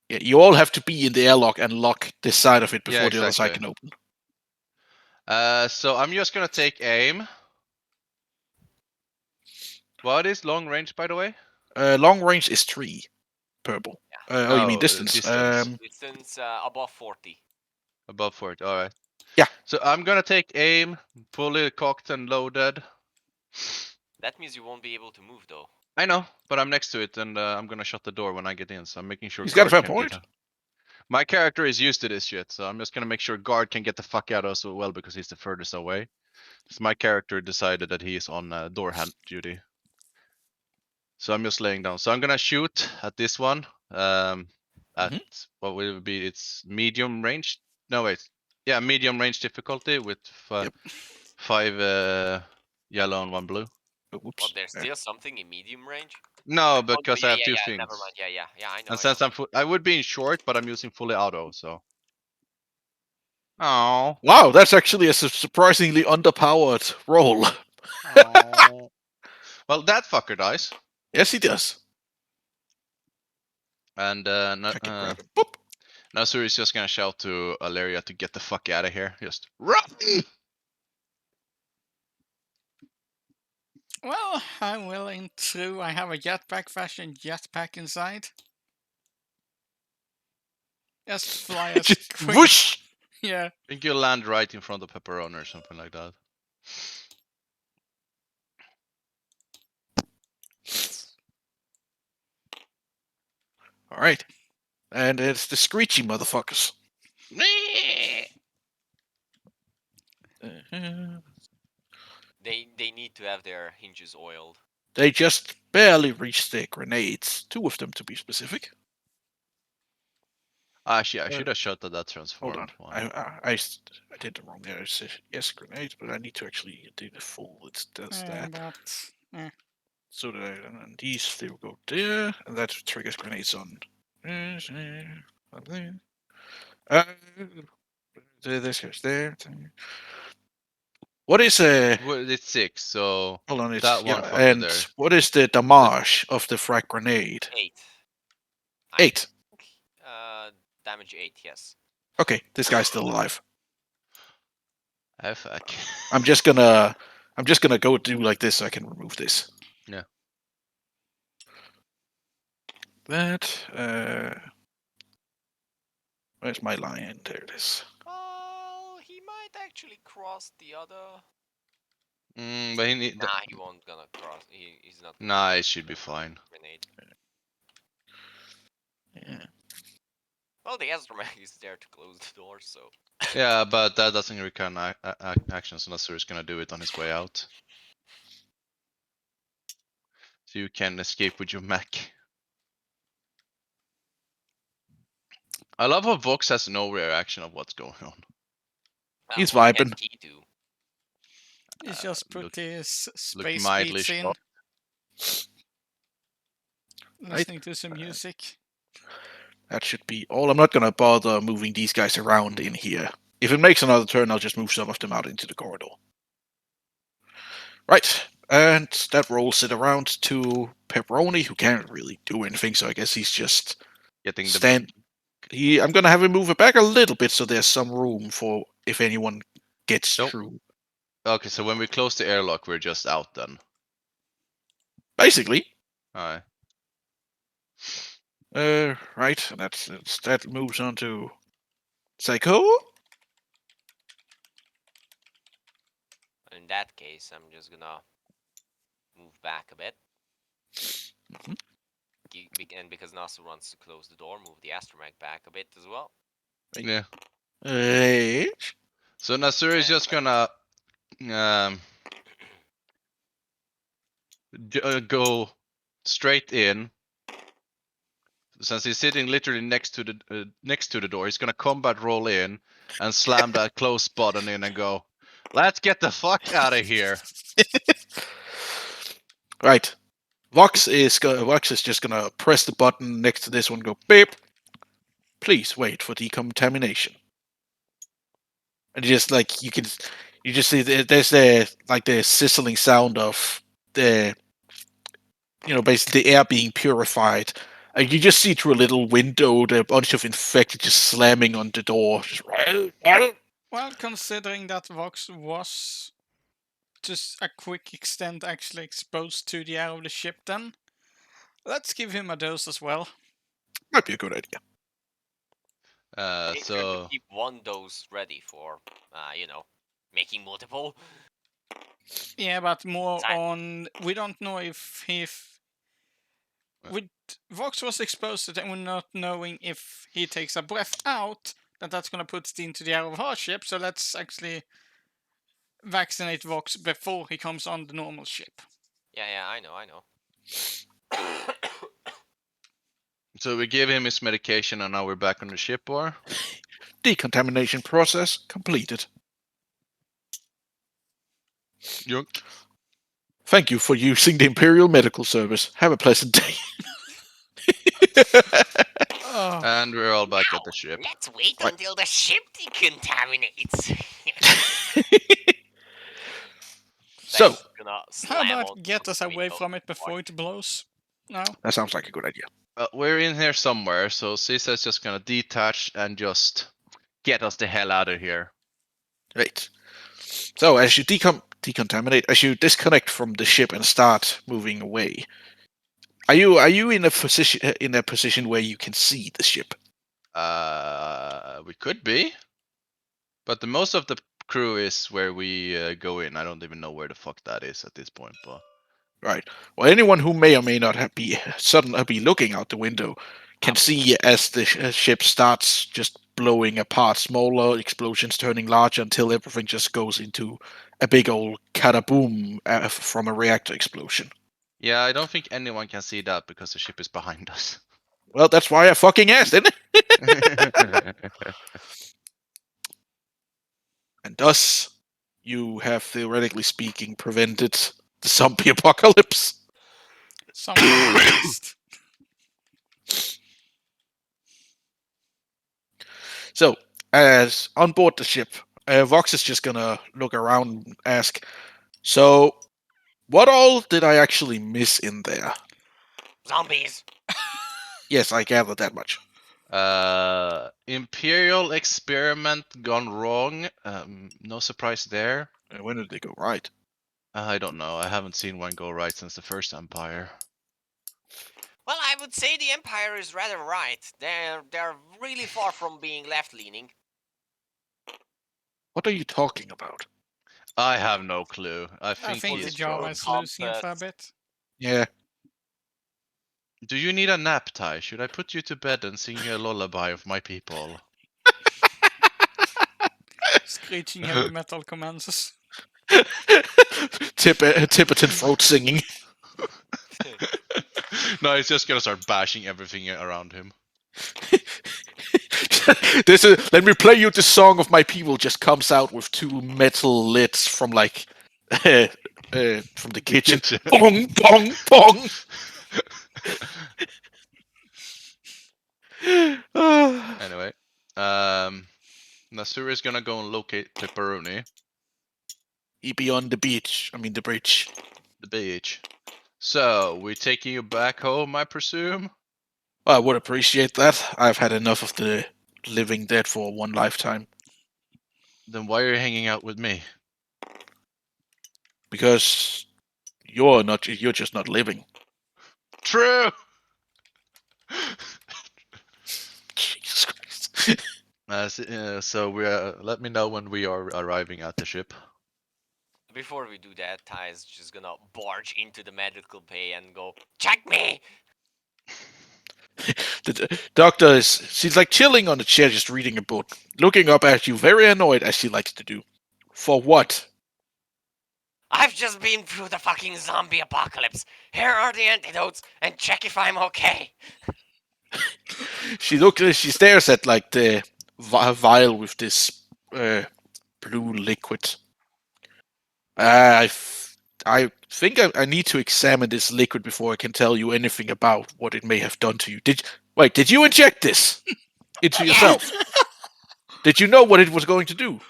Yeah, you all have to be in the airlock and lock this side of it before Yeah, the other side exactly. can open. So I'm just gonna take aim. What is long range, by the way? Long range is 3. Purple. Oh, you mean Oh, distance? distance. Distance above 40. Above 40. All right. Yeah. So I'm gonna take aim, fully cocked and loaded. That means you won't be able to move though. I know, but I'm next to it, and I'm gonna shut the door when I get in. So I'm making sure. He's got a fair guard can point. get out. My character is used to this shit, so I'm just gonna make sure guard can get the fuck out as well because he's the furthest away. So my character decided that he is on door hand duty. So I'm just laying down. So I'm gonna shoot at this one. At what will it be? It's medium range. No wait. Yeah, medium range difficulty with Yep. 5 yellow and 1 blue. Oh, whoops. But there's There. still something in medium range. No, Oh, because yeah, I have yeah, two yeah, things. Never mind. Yeah, I know. And since I would be in short, but I'm using fully auto, so. Oh. Wow, that's actually a surprisingly underpowered roll. Well, that fucker dies. Yes, he does. And I can grab him. Boop. Nasuri is just gonna shout to Alaria to get the fuck out of here. Just run! Well, I'm willing to. I have a jetpack fashion jetpack inside. Just fly as Just quick. whoosh! Yeah. I think you'll land right in front of Pepperoni or something like that. Alright. And it's the screechy motherfuckers. They need to have their hinges oiled. They just barely reached their grenades. 2 of them, to be specific. Actually, I should have shot at that Hold transformed on. one. I did the wrong there. I said yes, grenades, but I need to actually do the full. It does that. But So that and these they will go there, and that triggers grenades on. This goes there. What is Well, it's 6, so hold on, it's that one yeah, fucked and there. what is the damage of the frag grenade? 8. 8. Damage 8. Yes. Okay, this guy's still alive. Fuck. I'm just gonna go do like this so I can remove this. Yeah. That where's my lion? There it is. Oh, he might actually cross the other. But he need. Nah, he won't gonna cross. He's not. gonna Nah, cross it should be the fine. Grenade. Yeah. Well, the astromech is there to close the door, so. Yeah, but that doesn't require action, so Nasur is gonna do it on his way out. So you can escape with your mech. I love how Vox has no reaction of what's going on. Well, He's what can vibing. he do? he's just put look- his look space mildly beats in, shocked. listening to some music. That should be all. I'm not gonna bother moving these guys around in here. If it makes another turn, I'll just move some of them out into the corridor. Right, and that rolls it around to Pepperoni, who can't really do anything, so I guess he's just Getting the stand. I'm gonna have him move it back a little bit so there's some room for if anyone gets Nope. through. Okay, so when we close the airlock, we're just out then. Basically, Alright. right, and that moves on to Psycho. In that case, I'm just gonna move back a bit. Mhm. And because Nasu wants to close the door, move the astromech back a bit as well. Yeah. Right. So Nasur is just gonna go straight in. Since he's sitting literally next to the door, he's gonna combat roll in and slam that close button in and go, "Let's get the fuck out of here." Right. Vox is just gonna press the button next to this one. Go beep. Please wait for decontamination. And just like you just see there's the sizzling sound of the basically the air being purified. And you just see through a little window the bunch of infected just slamming on the door. Just, Well, considering that Vox was just a quick extent actually exposed to the air of the ship, then let's give him a dose as well. might be a good idea. Make sure to So keep one dose ready for, making multiple. Yeah, but more Time. on we don't know if with Vox was exposed to that, we're not knowing if he takes a breath out, that's gonna put it into the air of our ship. So let's actually vaccinate Vox before he comes on the normal ship. Yeah, I know. so we give him his medication and now we're back on the ship, or? Decontamination process completed. Yunk. Thank you for using the Imperial Medical Service. Have a pleasant day. Oh, And we're all back Now, at the ship. let's wait Right. until the ship decontaminates. So, That's gonna how slam about on get us the away window. from it before it blows? No. that sounds like a good idea. We're in here somewhere, so Caesar's just gonna detach and just get us the hell out of here. Right. So as you decontaminate, as you disconnect from the ship and start moving away, are you in a position where you can see the ship? We could be, but the most of the crew is where we go in. I don't even know where the fuck that is at this point, but Right. Well, anyone who may or may not be suddenly be looking out the window can see as the ship starts just blowing apart, smaller explosions turning larger until everything just goes into a big old kataboom from a reactor explosion. Yeah, I don't think anyone can see that because the ship is behind us. Well, that's why I fucking asked, isn't it? And thus, you have theoretically speaking prevented the zombie apocalypse. Some at least. So, as on board the ship, Vox is just gonna look around and ask, so, what all did I actually miss in there? Zombies. Yes, I gathered that much. Imperial experiment gone wrong. No surprise there. When did they go right? I don't know. I haven't seen one go right since the first Empire. Well, I would say the Empire is rather right. They're really far from being left-leaning. What are you talking about? I have no clue. I I think think the he's Java wrong. is losing a fair Compass. bit. Yeah. Do you need a nap, Ty? Should I put you to bed and sing you a lullaby of my people? Screeching heavy metal commences. Tibetan throat singing. No, he's just gonna start bashing everything around him. Let me play you the song of my people. Just comes out with two metal lids from like from the kitchen. Bong bong bong. Anyway, Nasura is gonna go and locate Pepperoni, He be on the beach. I mean the bridge. the beach. So, we taking you back home, I presume? I would appreciate that. I've had enough of the living dead for one lifetime. Then why are you hanging out with me? Because you're just not living. True! Jesus Christ. So let me know when we are arriving at the ship. Before we do that, Ty is just gonna barge into the medical bay and go, check me! The doctor she's like chilling on the chair just reading a book, looking up at you very annoyed as she likes to do. For what? I've just been through the fucking zombie apocalypse. Here are the antidotes, and check if I'm okay. She stares at like the vial with this blue liquid. I think I need to examine this liquid before I can tell you anything about what it may have done to you. Did you inject this into yourself? Did you know what it was going to do?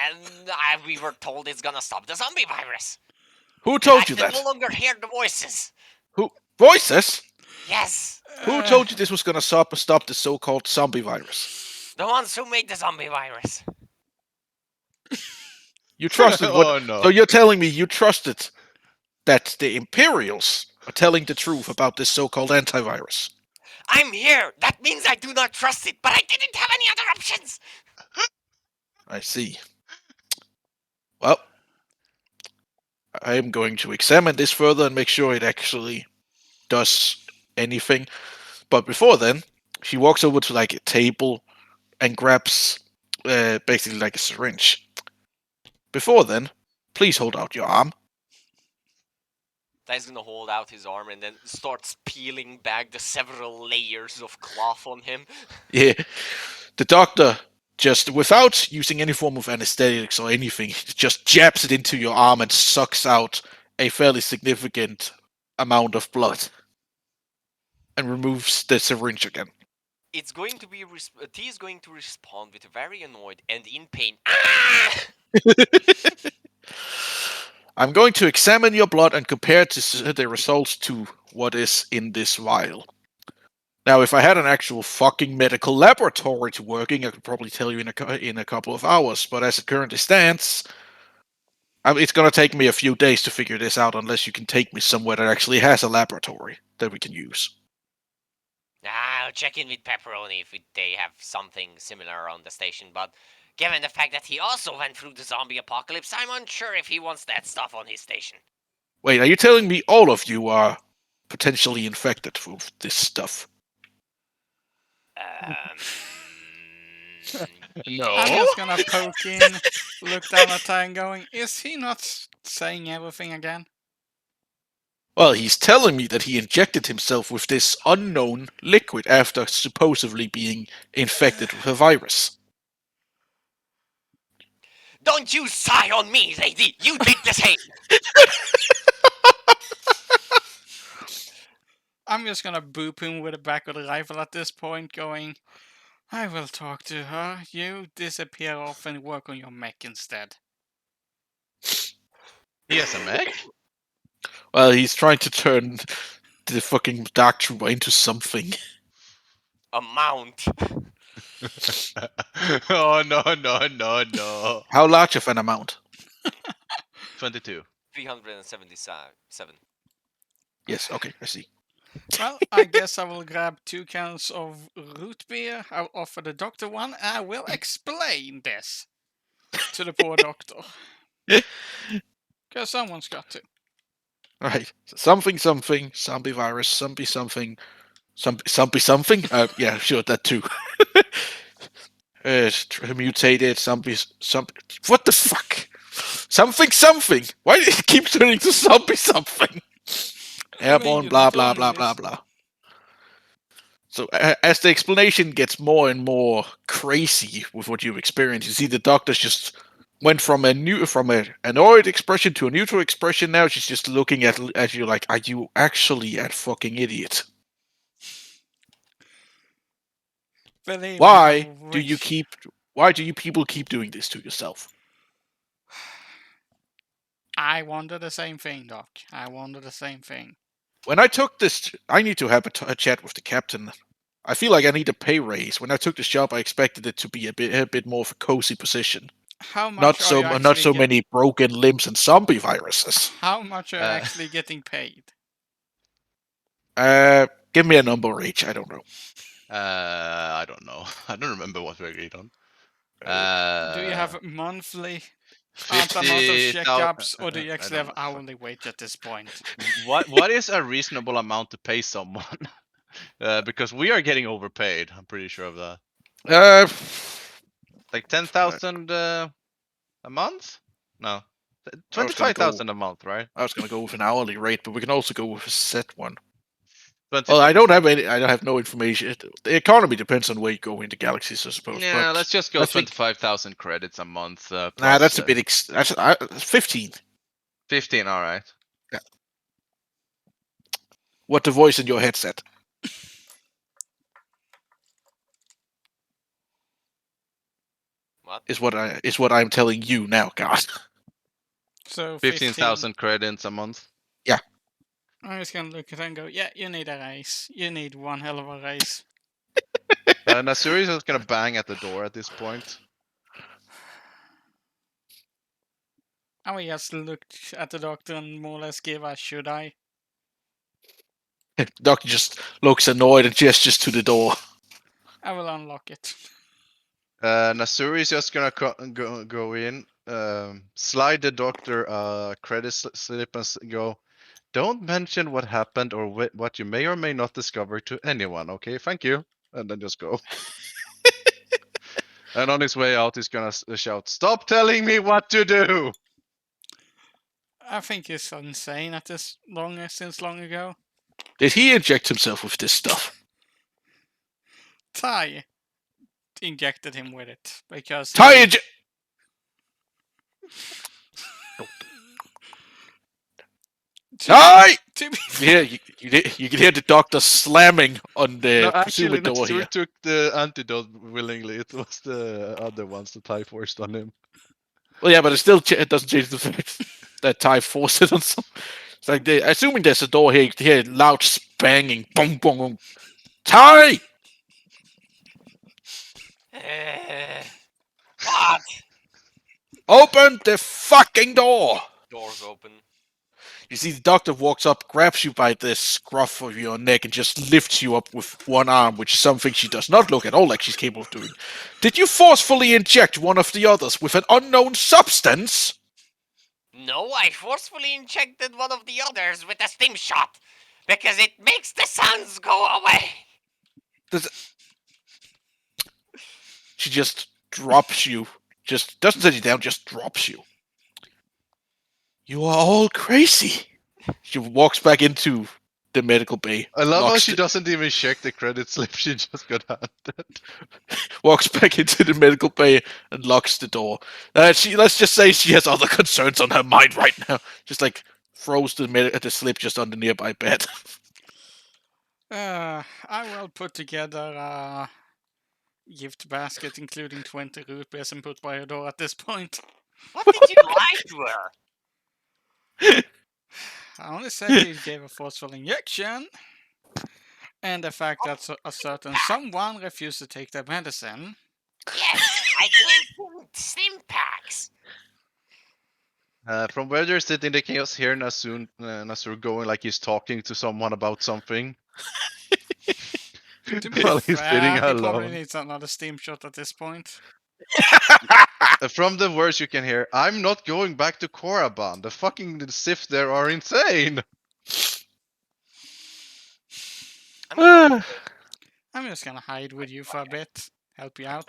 And we were told it's gonna stop the zombie virus. Who told I you can that? no longer hear the voices. Who voices? Yes, Who told you this was gonna stop the so-called zombie virus? the ones who made the zombie virus. You trusted what? Oh no. So you're telling me you trusted that the Imperials are telling the truth about this so-called antivirus? I'm here. That means I do not trust it, but I didn't have any other options. I see. Well, I am going to examine this further and make sure it actually does anything. But before then, she walks over to like a table and grabs basically like a syringe. Before then, please hold out your arm. Ty's gonna hold out his arm and then starts peeling back the several layers of cloth on him. Yeah. The doctor, just without using any form of anesthetics or anything, just jabs it into your arm and sucks out a fairly significant amount of blood and removes the syringe again. It's going to be T is going to respond with very annoyed and in pain. Ah! I'm going to examine your blood and compare the results to what is in this vial. Now, if I had an actual fucking medical laboratory to working, I could probably tell you in a couple of hours. But as it currently stands, it's going to take me a few days to figure this out unless you can take me somewhere that actually has a laboratory that we can use. I'll check in with Pepperoni if they have something similar on the station, but given the fact that he also went through the zombie apocalypse, I'm unsure if he wants that stuff on his station. Wait, are you telling me all of you are potentially infected with this stuff? No. I'm just gonna poke in, look down at Ty and going, is he not saying everything again? Well, he's telling me that he injected himself with this unknown liquid after supposedly being infected with a virus. Don't you sigh on me, lady! You did the same! I'm just gonna boop him with the back of the rifle at this point, going, I will talk to her. You disappear off and work on your mech instead. He has a mech? Well, he's trying to turn the fucking Dark Trooper into something. A mount. Oh, no. How large of an amount? 22. 377. Yes, okay, I see. Well, I guess I will grab 2 cans of root beer. I'll offer the doctor one, and I will explain this to the poor doctor. Because someone's got to. Alright. Something, zombie virus, something. Yeah, sure, that too. Mutated, zombies, what the fuck? Something! Why do it keep turning to something? Airborne, you're blah, the blah, blah, blah, blah. So, as the explanation gets more and more crazy with what you experience, you see the doctor's just went from an annoyed expression to a neutral expression. Now she's just looking at you like, are you actually a fucking idiot? Why do you people keep doing this to yourself? I wonder the same thing, Doc. I wonder the same thing. When I took this, I need to have a chat with the captain. I feel like I need a pay raise. When I took this job, I expected it to be a bit more of a cozy position. How much Not are you so actually many broken limbs and zombie viruses. How much are you actually getting paid? Give me a number each. I don't know. I don't know. I don't remember what we agreed on. Do you have monthly amount of 50,000 checkups, or do you I actually don't have know. hourly wage at this point? What is a reasonable amount to pay someone? Because we are getting overpaid. I'm pretty sure of that. Like 10,000 a month? No, 25,000 a month, right? I was gonna go with an hourly rate, but we can also go with a set one. 20, Well, I don't have no information. The economy depends on where you go into galaxies, I suppose. yeah, but let's just go I think- 25,000 credits a month. Nah, Plus, that's a bit. That's 15. 15. All right. What the voice in your head said. What? Is what I'm telling you now, God. So 15,000 credits a month. I'm just gonna look at it and go, yeah, you need a raise. You need one hell of a raise. Nasuri is just gonna bang at the door at this point. I will just look at the doctor and more or less give a should I. Doctor just looks annoyed and gestures to the door. I will unlock it. Nasuri is just gonna go in, slide the doctor credit slip and go. Don't mention what happened or what you may or may not discover to anyone. Okay, thank you, and then just go. And on his way out, he's gonna shout, "Stop telling me what to do!" I think he's insane at this since long ago. Did he inject himself with this stuff? Ty injected him with it because Ty! To be Yeah, you can hear the doctor slamming on the No, actually, presumed door Nasuri here. took the antidote willingly. It was the other ones that I forced on him. Well, yeah, but it doesn't change the fact that Ty forced it on some. It's like assuming there's a door here, you can hear loud banging, boom, boom, boom. Ty! What? Open the fucking door! Doors open. You see the doctor walks up, grabs you by the scruff of your neck, and just lifts you up with one arm, which is something she does not look at all like she's capable of doing. Did you forcefully inject one of the others with an unknown substance? No, I forcefully injected one of the others with a stim shot because it makes the sounds go away. She just drops you. Just doesn't set you down, just drops you. You are all crazy. She walks back into the medical bay. I love how locks she the- doesn't even check the credit slip. She just got handed. walks back into the medical bay and locks the door. Let's just say she has other concerns on her mind right now. Just like throws the slip just on the nearby bed. I will put together a gift basket including 20 root beers and put by her door at this point. What did you lie to her? I only said you gave a forceful injection. And the fact that a certain someone refused to take their medicine. Yes, I gave him stim packs. From where they're sitting, they can just hear Nasur going like he's talking to someone about something. To be While he's sitting fair, he probably alone. needs another steam shot at this point. From the words you can hear, I'm not going back to Korriban. The fucking Sith there are insane. I'm just gonna hide with you for a bit, help you out.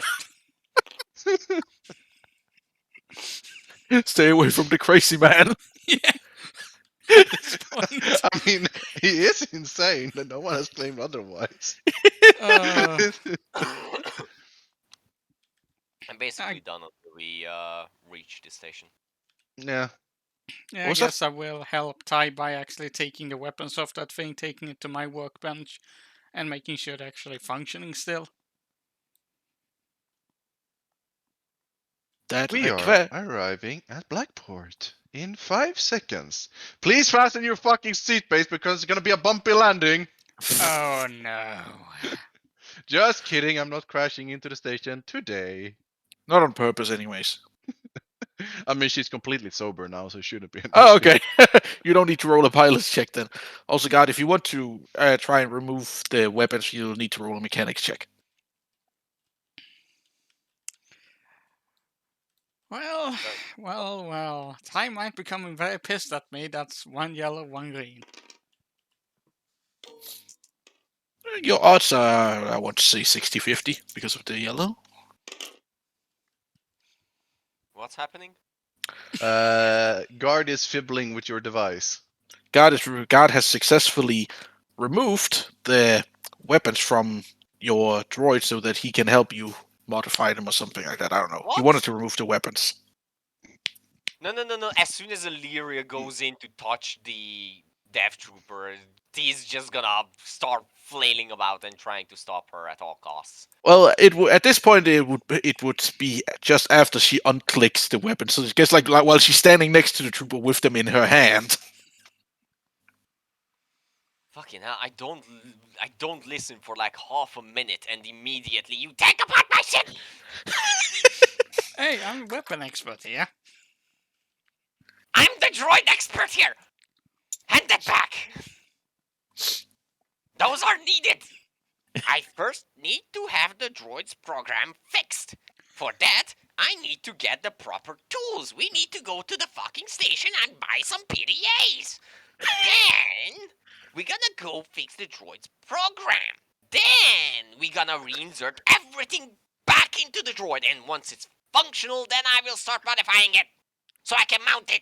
Stay away from the crazy man. Yeah. At this point. I mean, he is insane, and no one has claimed otherwise. I'm basically done until we reach the station. Yeah. Yeah, I What's that? guess I will help Ty by actually taking the weapons off that thing, taking it to my workbench, and making sure they're actually functioning still. That We are require- arriving at Blackport in 5 seconds. Please fasten your fucking seatbelts because it's gonna be a bumpy landing. Oh no. Just kidding, I'm not crashing into the station today. Not on purpose, anyways. I mean, she's completely sober now, so it shouldn't be an Oh, issue. okay. You don't need to roll a pilot's check then. Also, God, if you want to try and remove the weapons, you'll need to roll a mechanics check. Well. Ty might be becoming very pissed at me. That's 1 yellow, 1 green. Your odds are, I want to say, 60-50 because of the yellow. What's happening? Guard is fibbling with your device. God has successfully removed the weapons from your droid so that he can help you modify them or something like that. I don't know. He What? wanted to remove the weapons. No. As soon as Illyria goes in to touch the Death Trooper, he's just gonna start flailing about and trying to stop her at all costs. Well, at this point it would be just after she unclicks the weapon. So I guess like while she's standing next to the trooper with them in her hand. Fucking hell, I don't listen for like half a minute and immediately you take apart my ship! Hey, I'm a weapon expert here. I'm the droid expert here! Hand that back! Those are needed! I first need to have the droid's program fixed. For that, I need to get the proper tools. We need to go to the fucking station and buy some PDAs. Then, we're gonna go fix the droid's program. Then, we're gonna reinsert everything back into the droid. And once it's functional, then I will start modifying it. So I can mount it.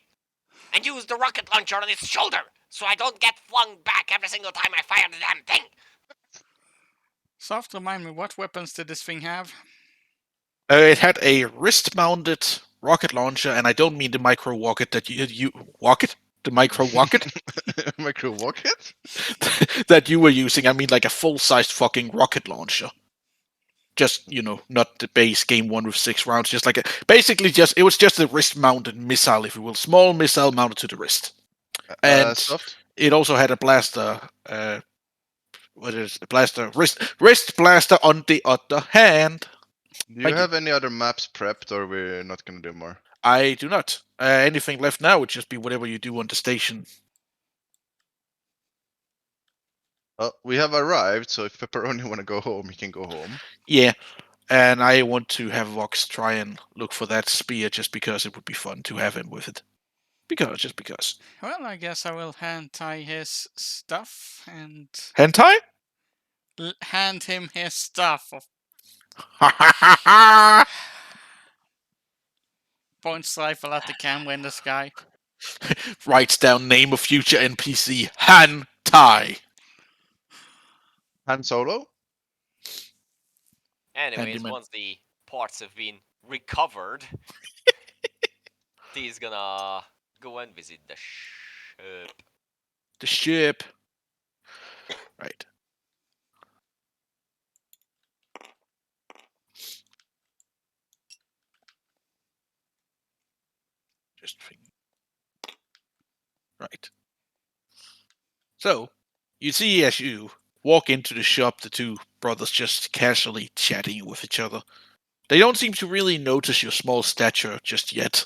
And use the rocket launcher on its shoulder. So I don't get flung back every single time I fire the damn thing. Soft, remind me, what weapons did this thing have? It had a wrist-mounted rocket launcher, and I don't mean the micro rocket that you rocket, the micro rocket Micro rocket? that you were using. I mean like a full-sized fucking rocket launcher. Just not the base game 1 with 6 rounds. Just like it was just a wrist-mounted missile, if you will, small missile mounted to the wrist. And Soft? it also had a blaster. What is it? Blaster wrist blaster on the other hand. Do you Thank you. have any other maps prepped, or we're not gonna do more? I do not. Anything left now would just be whatever you do on the station. Well, we have arrived, so if Pepperoni wanna go home, he can go home. Yeah, and I want to have Vox try and look for that spear just because it would be fun to have him with it. Just because. Well, I guess I will hand Ty his stuff and Hentai? hand him his stuff. Ha ha ha ha! Points rifle at the camera in the sky. Writes down name of future NPC Han Tai. Han Solo? Anyways, Handyman. once the parts have been recovered, he's gonna go and visit the ship. The ship. Right. Just think. Right. So, you see as you walk into the shop, the two brothers just casually chatting with each other. They don't seem to really notice your small stature just yet.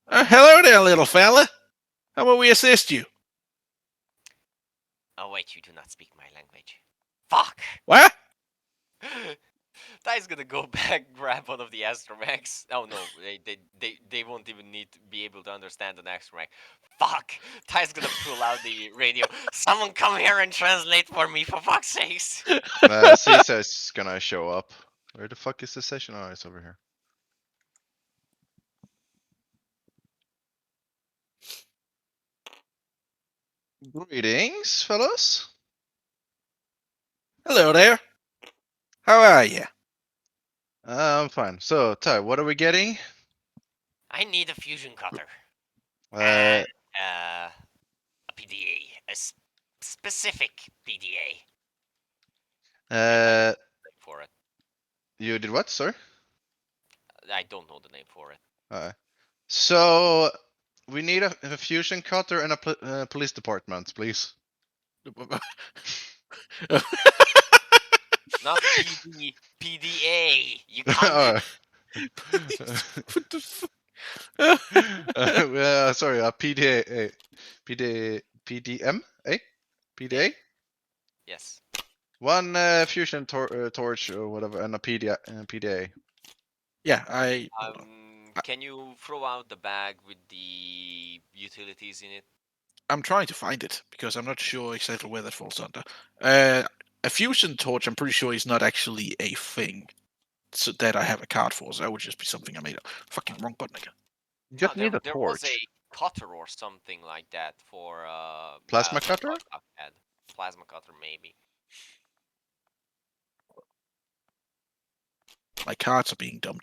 Hello there, little fella. How may we assist you? Oh wait, you do not speak my language. Fuck! What? Ty's gonna go back, grab one of the astromechs. Oh no, they won't even need to be able to understand an astromech. Fuck! Ty's gonna pull out the radio. Someone come here and translate for me, for fuck's sakes! Caesar's gonna show up. Where the fuck is the session? Oh, it's over here. Greetings, fellas. Hello there. How are you? I'm fine. So, Ty, what are we getting? I need a fusion cutter. Uh, A PDA. Specific PDA. uh, For it. you did what, sir? I don't know the name for it. So, we need a fusion cutter and a police department, please. Not PD, PDA. You can't. Alright. What the fuck? Sorry, PDA, PDM, PDA? Yes. One fusion torch or whatever, and a PDA. Yeah, I. Can you throw out the bag with the utilities in it? I'm trying to find it because I'm not sure exactly where that falls under. A fusion torch, I'm pretty sure is not actually a thing so that I have a card for, so that would just be something I made up. Fucking wrong button again. You just No, need a there was torch. a cutter or something like that for Plasma cutter? Logdog had. Plasma cutter maybe. My cards are being dumb.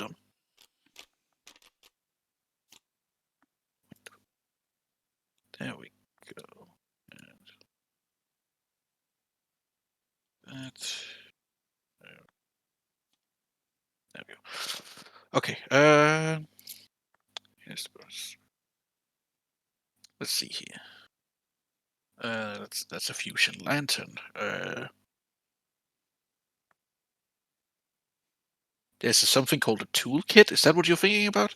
There we go. And that. There we go. Okay. Yes, let's see here. That's a fusion lantern. There's something called a toolkit. Is that what you're thinking about?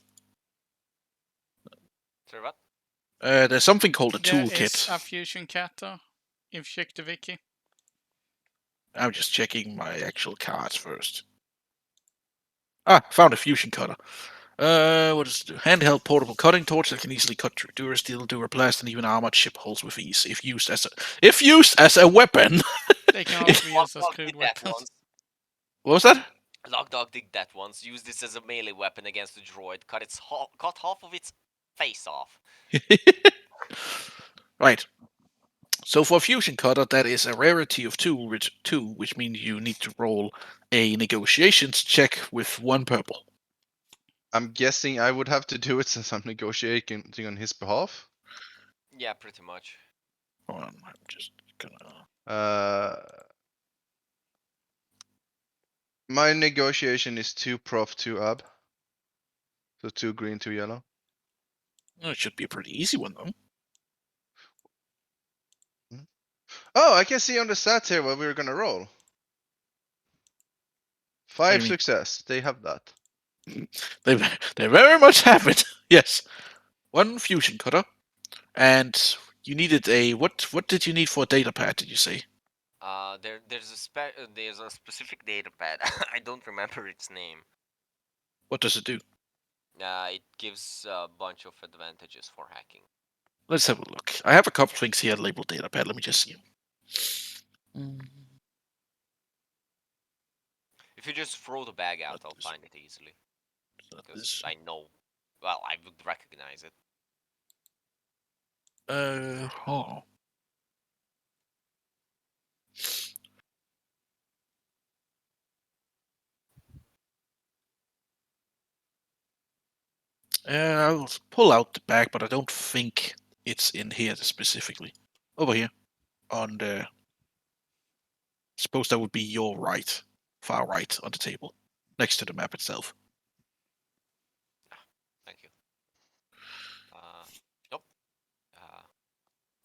Sorry, what? There's something called a There is toolkit. a fusion cutter. If you check the wiki. I'm just checking my actual cards first. Ah, found a fusion cutter. What does it do? Handheld portable cutting torch that can easily cut through durasteel, duraplast, and even armored ship hulls with ease. If used as a weapon. They can also be used as Logdog crude did that weapons. once. What was that? Logdog did that once. Used this as a melee weapon against the droid. Cut half of its face off. Right. So for a fusion cutter, that is a rarity of 2, which means you need to roll a negotiations check with 1 purple. I'm guessing I would have to do it since I'm negotiating on his behalf. Yeah, pretty much. Hold on, I'm just gonna. My negotiation is 2 prof, 2 ab. So 2 green, 2 yellow. Oh, it should be a pretty easy one though. Oh, I can see on the stats here what we're gonna roll. 5 mean? success. They have that. They very much have it. Yes, 1 fusion cutter, and you needed a what? What did you need for a data pad? Did you say? There's a specific data pad. I don't remember its name. What does it do? It gives a bunch of advantages for hacking. Let's have a look. I have a couple things here labeled datapad. Let me just see. If you just throw the bag out, Not I'll this. find it easily. Not Because this. I know. Well, I would recognize it. Oh. I'll pull out the bag, but I don't think it's in here specifically. Over here, on the. Suppose that would be your right, far right on the table, next to the map itself. Thank you. Nope.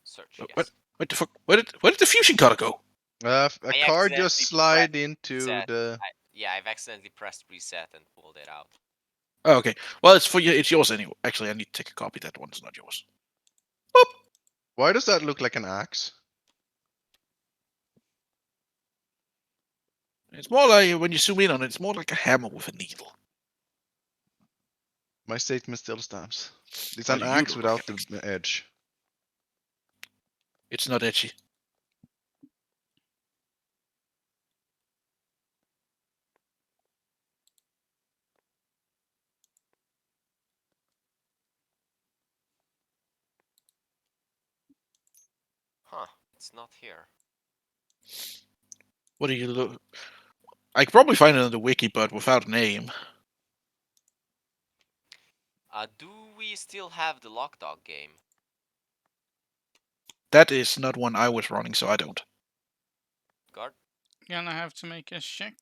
Search, What? yes. What the fuck? Where did the fusion cutter go? A I card just accidentally slide pressed into reset. the. Yeah, I've accidentally pressed reset and pulled it out. Oh, okay. Well, it's for you. It's yours anyway. Actually, I need to take a copy. That one's not yours. Why does that look like an axe? It's more like when you zoom in on it. It's more like a hammer with a needle. My statement still stands. It's Well, an you axe look like without an the edge. It's not edgy. Huh, it's not here. What do you look? I could probably find it on the wiki, but without a name. Do we still have the Lockdog game? That is not one I was running, so I don't. Guard? Gonna have to make a check.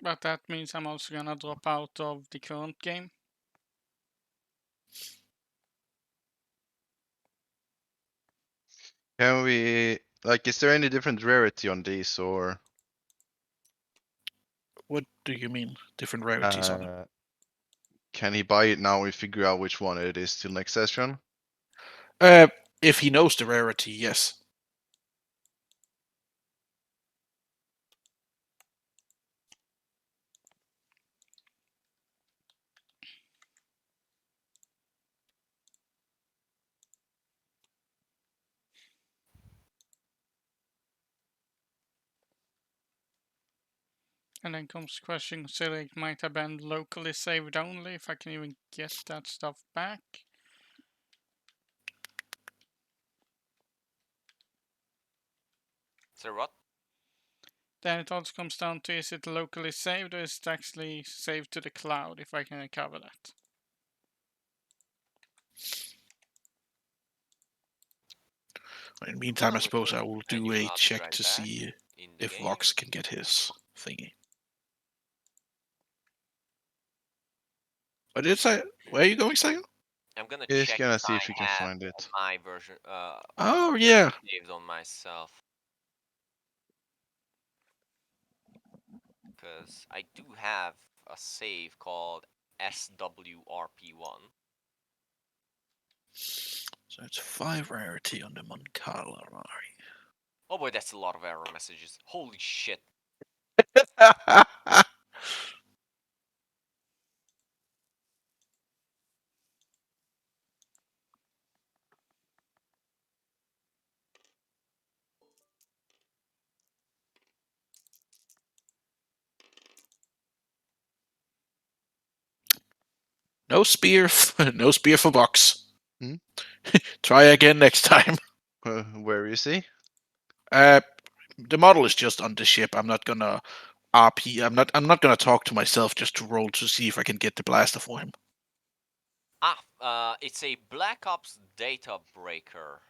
But that means I'm also gonna drop out of the current game. Can we like? Is there any different rarity on these, or What do you mean? Different rarities on them? can he buy it now and figure out which one it is till next session? If he knows the rarity, yes. And then comes the question, considering it might have been locally saved only, if I can even get that stuff back. Sir, what? Then it also comes down to, is it locally saved or is it actually saved to the cloud, if I can recover that. In the meantime, I Well, suppose I will do and a I'll be check right to back see in the if game. Vox can get his thingy. But it's where are you going, Sagan? I'm gonna He's check gonna if see I if he can have find it. my version Oh yeah. saved on myself. Because I do have a save called SWRP1. So it's 5 rarity on the Moncala. Oh boy, that's a lot of error messages. Holy shit. No spear, no spear for Vox. Hmm? Try again next time. Where is he? The model is just on the ship. I'm not gonna RP. I'm not gonna talk to myself just to roll to see if I can get the blaster for him. It's a Black Ops data breaker.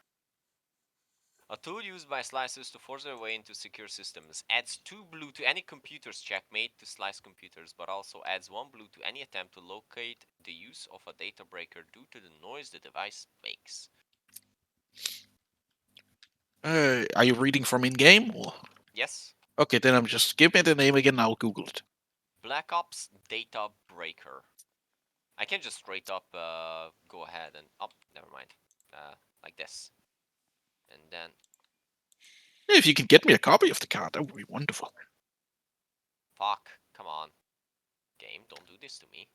A tool used by slicers to force their way into secure systems. Adds 2 blue to any computer's check made to slice computers, but also adds 1 blue to any attempt to locate the use of a data breaker due to the noise the device makes. Are you reading from in-game? Or? Yes? Okay, then I'm just give me the name again. I'll Google it. Black Ops data breaker. I can just straight up go ahead and never mind. Like this. And then If you can get me a copy of the card, that would be wonderful. fuck, come on. Game, don't do this to me.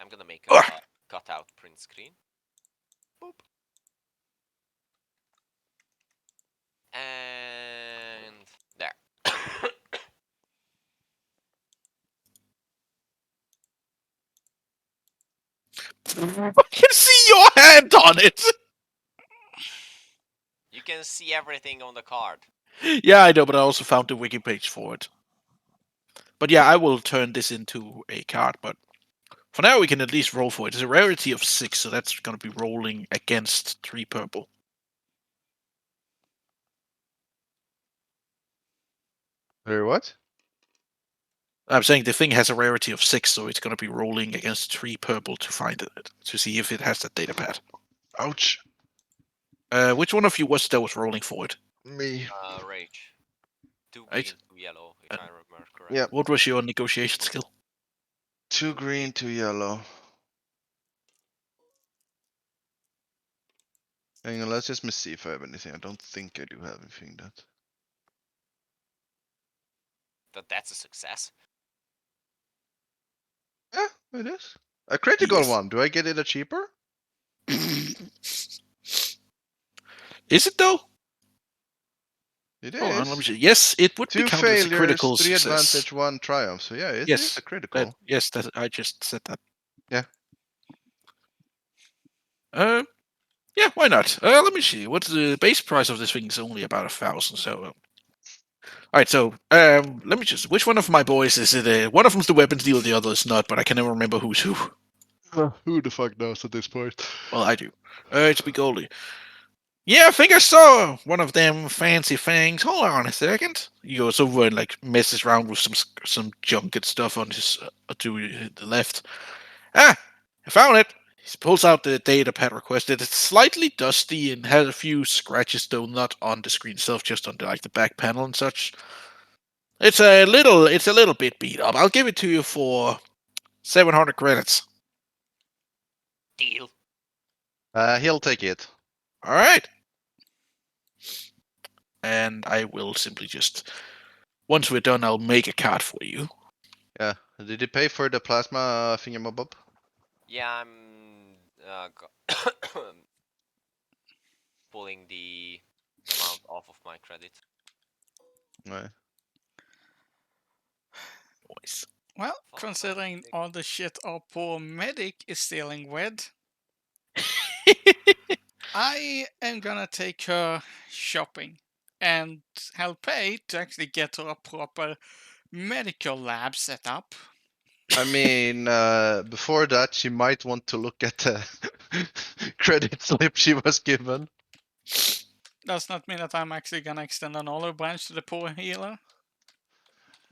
I'm gonna make a Ugh. cutout print screen. Boop. And there. I can see your hand on it. You can see everything on the card. Yeah, I know, but I also found the wiki page for it. But yeah, I will turn this into a card. But for now, we can at least roll for it. It's a rarity of 6, so that's going to be rolling against 3 purple. Or what? I'm saying the thing has a rarity of 6, so it's going to be rolling against 3 purple to find it, to see if it has that data pad. Ouch. Which one of you was that was rolling for it? Me. Rage. 2 green, Right. 2 yellow, if I remember correctly. Yeah. What was your negotiation skill? 2 green, 2 yellow. Hang on, let's just see if I have anything. I don't think I do have anything that. That's a success. Yeah, it is. A critical Yes. one. Do I get it a cheaper? Is it though? It Hold on, let me is. see. Yes, it would 2 be counted as a failures, critical 3 success. advantage, 1 triumph. So yeah, it Yes, is a critical. yes, I just said that. Yeah. Yeah, why not? Let me see. What's the base price of this thing? Is only about 1,000. So, all right. So, let me just. Which one of my boys is it? One of them's the weapons dealer, the other is not. But I can never remember who's who. Who the fuck knows at this point? Well, I do. It's Big Goldie. Yeah, I think I saw one of them fancy fangs. Hold on a second. He goes over and like messes around with some junk and stuff on his to the left. Ah, I found it. He pulls out the data pad requested. It's slightly dusty and has a few scratches, though not on the screen itself, just on the, like the back panel and such. It's a little bit beat up. I'll give it to you for 700 credits. Deal. He'll take it. All right. And I will simply just, once we're done, I'll make a card for you. Yeah. Did he pay for the plasma thingamabob? Yeah, I'm pulling the amount off of my credit. Right. Voice. Well, Fuck, considering fuck. all the shit our poor medic is dealing with, I am gonna take her shopping and help pay to actually get her a proper medical lab set up. I mean, before that, she might want to look at the credit slip she was given. Does not mean that I'm actually gonna extend an olive branch to the poor healer.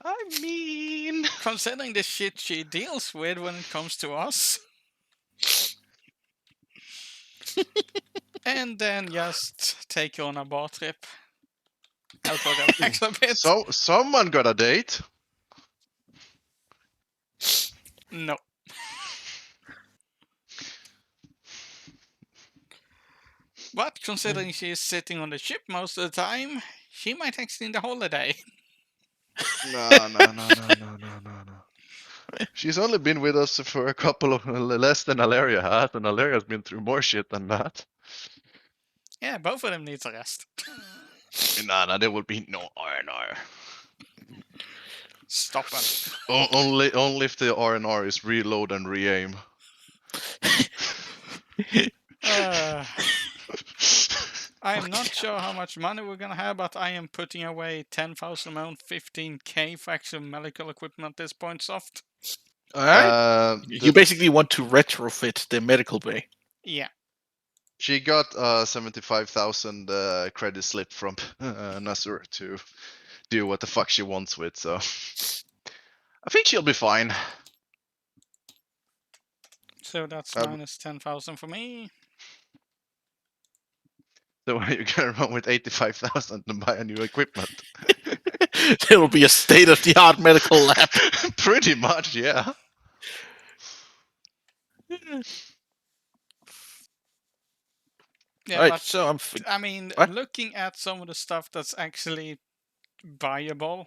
I mean, Considering the shit she deals with when it comes to us. And then just take her on a bar trip. Help her relax a bit. so someone got a date. No. But considering she is sitting on the ship most of the time, she might actually need a holiday. No. She's only been with us for a couple of less than Alaria has, and Alaria's been through more shit than that. Yeah, both of them needs a rest. Nah, there will be no R&R. Stop them. Only if the R&R is reload and re-aim. I am not sure how much money we're gonna have, but I am putting away 10,000 my own 15k for actual medical equipment at this point, Soft. Alright. You basically want to retrofit the medical bay. Yeah. She got 75,000 credit slip from Nasur to do what the fuck she wants with, so I think she'll be fine. So that's minus 10,000 for me. So you're gonna run with 85,000 to buy a new equipment. It'll be a state-of-the-art medical lab. Pretty much, yeah. Yeah, Right, but so I'm. I mean, What? looking at some of the stuff that's actually buyable,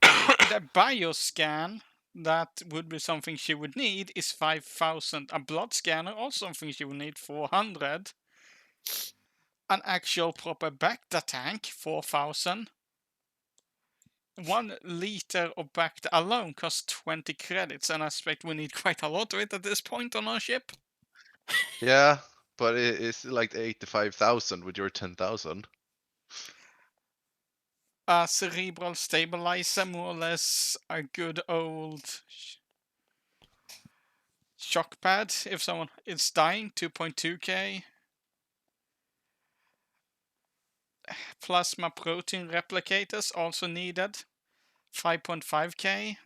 the bioscan that would be something she would need, is 5,000. A blood scanner, also something she would need, 400. An actual proper Bacta tank, 4,000. 1 liter of Bacta alone costs 20 credits, and I expect we need quite a lot of it at this point on our ship. Yeah, but it's like 85,000 with your 10,000. A cerebral stabilizer, more or less a good old shock pad if someone is dying, 2.2k. Plasma protein replicators also needed, 5.5k.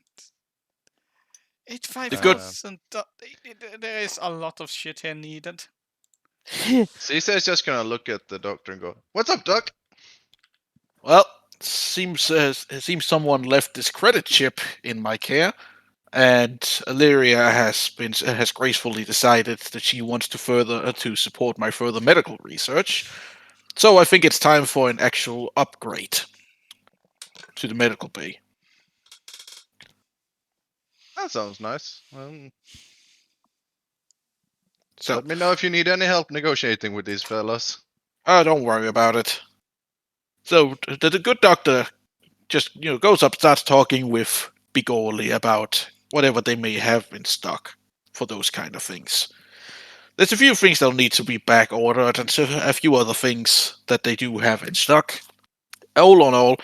85,000. There is a lot of shit here needed. Caesar's just gonna look at the doctor and go, "What's up, doc?" Well, seems someone left this credit chip in my care, and Illyria has gracefully decided that she wants to support my further medical research. So I think it's time for an actual upgrade to the medical bay. That sounds nice. So Let me know if you need any help negotiating with these fellas. don't worry about it. So the good doctor just goes up, starts talking with Big Orly about whatever they may have in stock for those kind of things. There's a few things that'll need to be back ordered, and so a few other things that they do have in stock. All in all,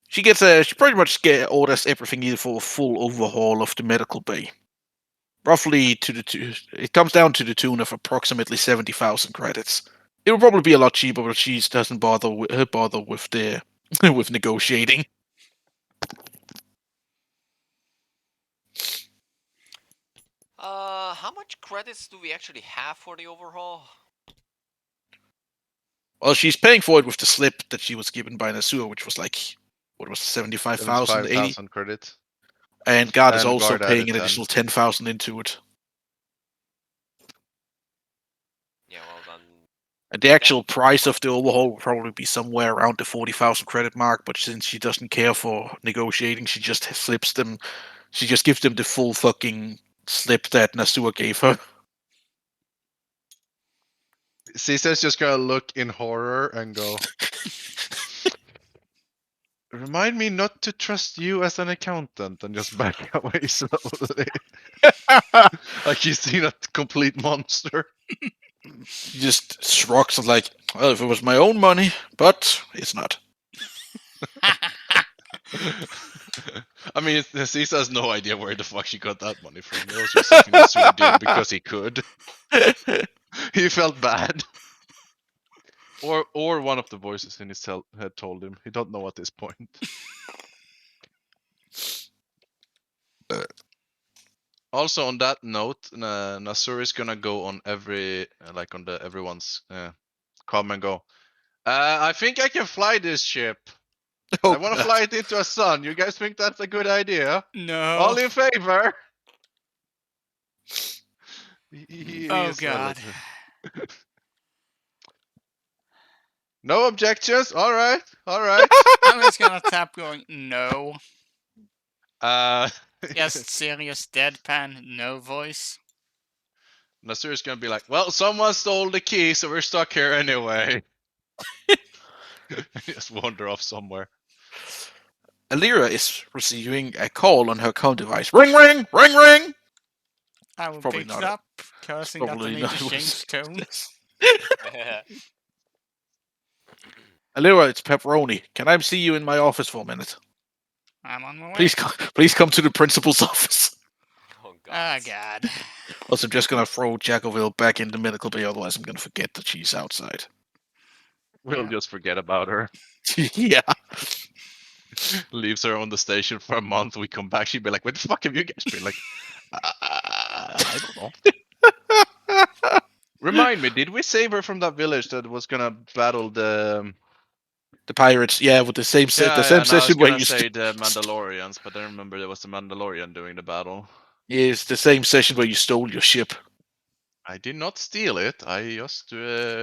she pretty much orders everything needed for a full overhaul of the medical bay. Roughly it comes down to the tune of approximately 70,000 credits. It will probably be a lot cheaper, but she doesn't bother with the with negotiating. How much credits do we actually have for the overhaul? Well, she's paying for it with the slip that she was given by Nasua, which was like, what was it, 75,000, 80? 75,000 credits. And God is And also Guard paying added an 10. additional 10,000 into it. Yeah, well done. And the actual price of the overhaul will probably be somewhere around the 40,000 credit mark, but since she doesn't care for negotiating, she just gives them the full fucking slip that Nasua gave her. Caesar's just gonna look in horror and go, "Remind me not to trust you as an accountant," and just back away slowly. Like he's seen a complete monster. She just shrugs and like, well, if it was my own money, but it's not. I mean, Caesar has no idea where the fuck she got that money from. It was just something that Sue did because he could. He felt bad. Or one of the voices in his head told him. He don't know at this point. Also, on that note, Nasur is gonna go on everyone's com and go. I think I can fly this ship. Oh, I want to God. fly it into a sun. You guys think that's a good idea? No. All in favor? He Oh is God. No objections. All right. All right. I'm just gonna tap going, no. Uh, Just serious deadpan, no voice. Nasur is gonna be like, well, someone stole the key, so we're stuck here anyway. Just wander off somewhere. Alira is receiving a call on her comm device. Ring, ring, ring, ring. I will Probably pick not it a- up, cursing that I Probably need not. to change tone. Alira, it's Pepperoni. Can I see you in my office for a minute? I'm on my way. Please come to the principal's office. Oh Oh god. God. Also, I'm just gonna throw Jacobville back in the medical bay, otherwise I'm gonna forget that she's outside. We'll Yeah. just forget about her. Yeah. Leaves her on the station for a month. We come back, she'd be like, "Where the fuck have you guys been?" Like, I don't know. Remind me, did we save her from that village that was gonna battle the? The pirates, yeah, with the same Yeah, the same I was session where gonna you say the Mandalorians, but I remember there was a Mandalorian doing the battle. it's the same session where you stole your ship. I did not steal it. I just I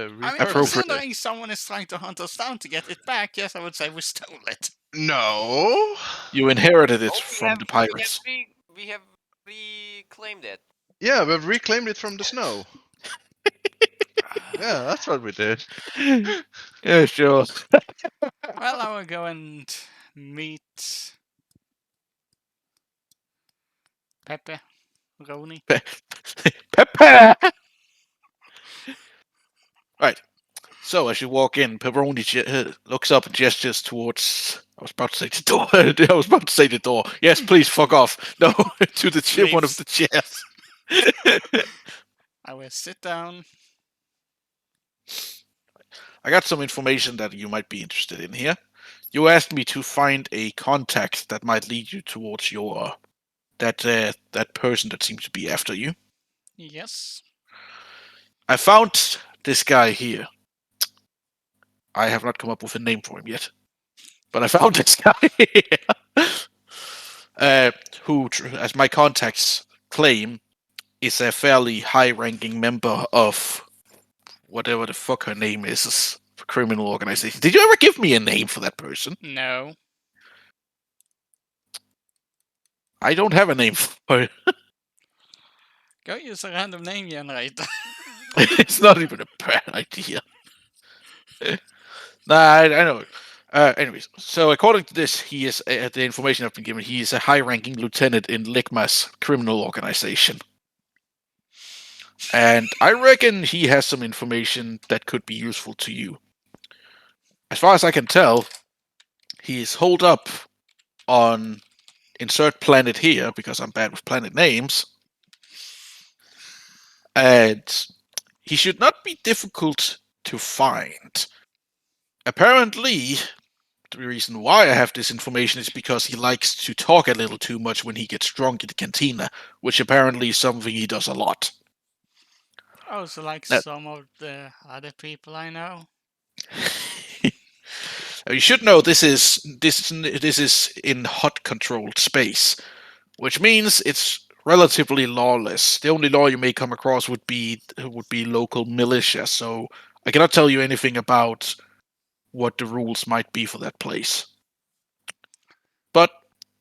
mean, Appropriate. considering someone is trying to hunt us down to get it back, yes, I would say we stole it. No. You inherited it Oh, from the pirates. we have reclaimed it. Yeah, we've reclaimed it from the snow. Yeah, that's what we did. Yeah, sure. Well, I will go and meet Pepe, Roni. Pepe! Right. So as you walk in, Pepperoni looks up and gestures towards. I was about to say the door. I was about to say the door. Yes, please, fuck off. No, to the chair, one of Leaves. the chairs. I will sit down. I got some information that you might be interested in here. You asked me to find a contact that might lead you towards your that person that seems to be after you. Yes. I found this guy here. I have not come up with a name for him yet, but I found this guy here, who, as my contacts claim, is a fairly high-ranking member of whatever the fuck her name is, a criminal organization. Did you ever give me a name for that person? No. I don't have a name for it. Go use a random name generator. It's not even a bad idea. Nah, I know. Anyways, so according to this, he is the information I've been given. He is a high-ranking lieutenant in Ligma's criminal organization, and I reckon he has some information that could be useful to you. As far as I can tell, he is holed up on insert planet here because I'm bad with planet names, and he should not be difficult to find. Apparently, the reason why I have this information is because he likes to talk a little too much when he gets drunk in the cantina, which apparently is something he does a lot. Also, like That- some of the other people I know. You should know this is in hot controlled space, which means it's relatively lawless. The only law you may come across would be local militia. So I cannot tell you anything about what the rules might be for that place. But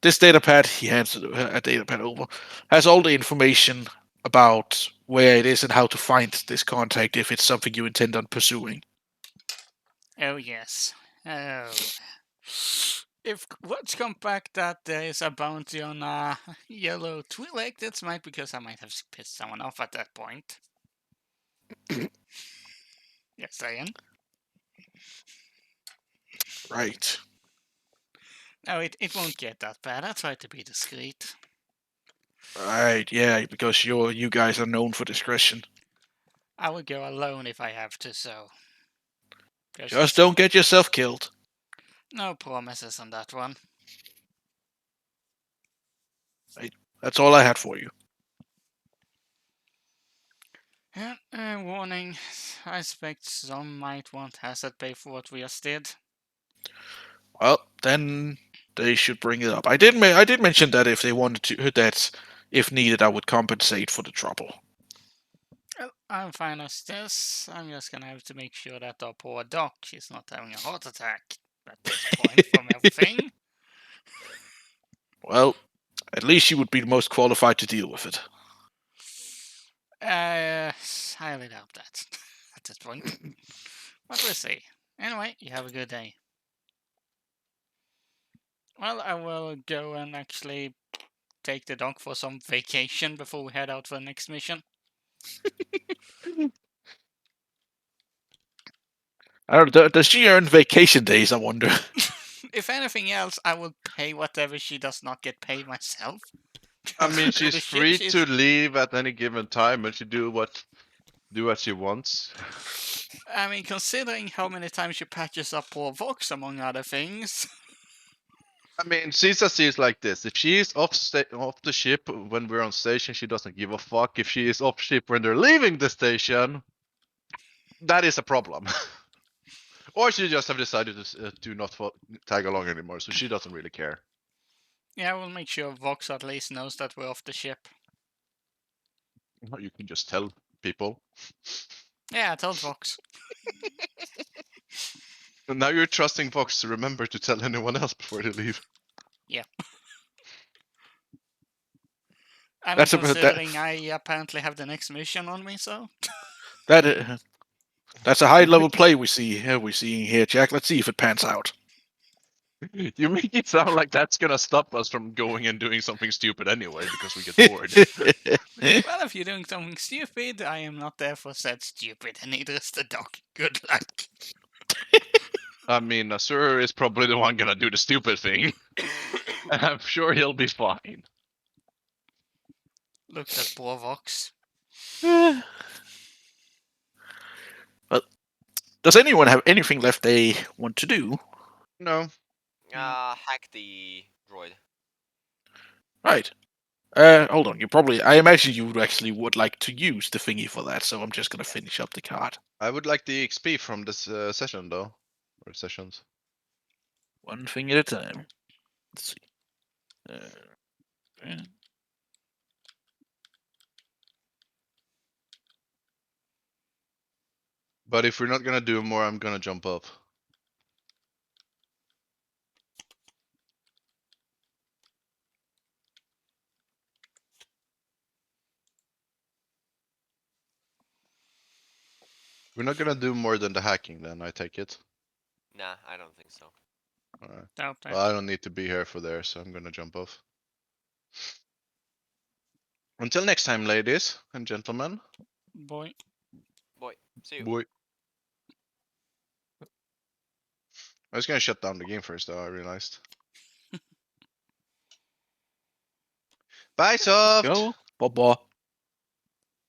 this datapad, he hands a datapad over, has all the information about where it is and how to find this contact if it's something you intend on pursuing. Oh, yes. Oh. If what's come back that there is a bounty on a yellow Twi'lek, that's might because I might have pissed someone off at that point. Yes, saying. Right. No, it won't get that bad. I try to be discreet. Right, yeah, because you guys are known for discretion. I will go alone if I have to, so. Just don't get yourself killed. No promises on that one. That's all I had for you. Yeah, warning. I expect some might want hazard pay for what we just did. Well, then they should bring it up. I did mention that if they wanted to, that if needed, I would compensate for the trouble. Well, I'm fine as this. I'm just gonna have to make sure that our poor Doc is not having a heart attack at this point from everything. Well, at least you would be the most qualified to deal with it. Highly doubt that at this point. But we'll see. Anyway, you have a good day. Well, I will go and actually take the dog for some vacation before we head out for the next mission. I don't know, does she earn vacation days, I wonder? If anything else, I will pay whatever she does not get paid myself. I mean, For the she's shit free she's- to leave at any given time, and she do what she wants. I mean, considering how many times she patches up poor Vox, among other things. I mean, Caesar sees like this: if she is off the ship when we're on station, she doesn't give a fuck. If she is off ship when they're leaving the station, that is a problem. Or she just have decided to do not tag along anymore, so she doesn't really care. Yeah, we'll make sure Vox at least knows that we're off the ship. You can just tell people. Yeah, I told Vox. And now you're trusting Vox to remember to tell anyone else before they leave. And That's considering I apparently have the next mission on me, so that's a high level play we're seeing here, Jack. Let's see if it pans out. You make it sound like that's gonna stop us from going and doing something stupid anyway because we get bored. well, if you're doing something stupid, I am not there for said stupid, and neither is the dog. Good luck. I mean, Asur is probably the one gonna do the stupid thing. And I'm sure he'll be fine. Look at poor Vox. Well, does anyone have anything left they want to do? No. Hack the droid. Right. Hold on. I imagine you actually would like to use the thingy for that, so I'm just gonna finish up the card. I would like the XP from this session though. Or sessions. One thing at a time. Let's see. Yeah. But if we're not gonna do more, I'm gonna jump up. We're not gonna do more than the hacking then, I take it. Nah, I don't think so. Alright. Doubt that. Well, I don't need to be here for there, so I'm gonna jump off. Until next time, ladies and gentlemen. Boy. See you. Boy. I was gonna shut down the game first though, I realized. Bye, Soft! Go, Bobo.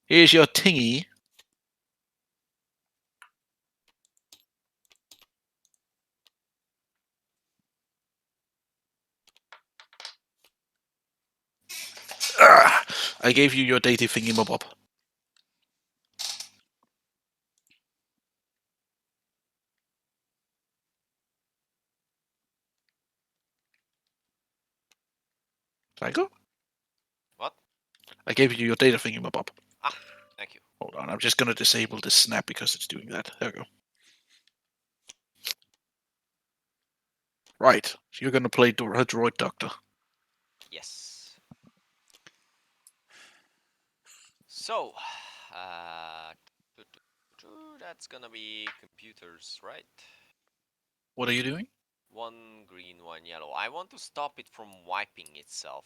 Here's your tingy. I gave you your data thingy, Bob. Psycho? What? I gave you your data thingy, Bob. Thank you. Hold on, I'm just gonna disable this snap because it's doing that. There we go. Right, so you're gonna play Droid Doctor. Yes. So, that's gonna be computers, right? What are you doing? One green, one yellow. I want to stop it from wiping itself.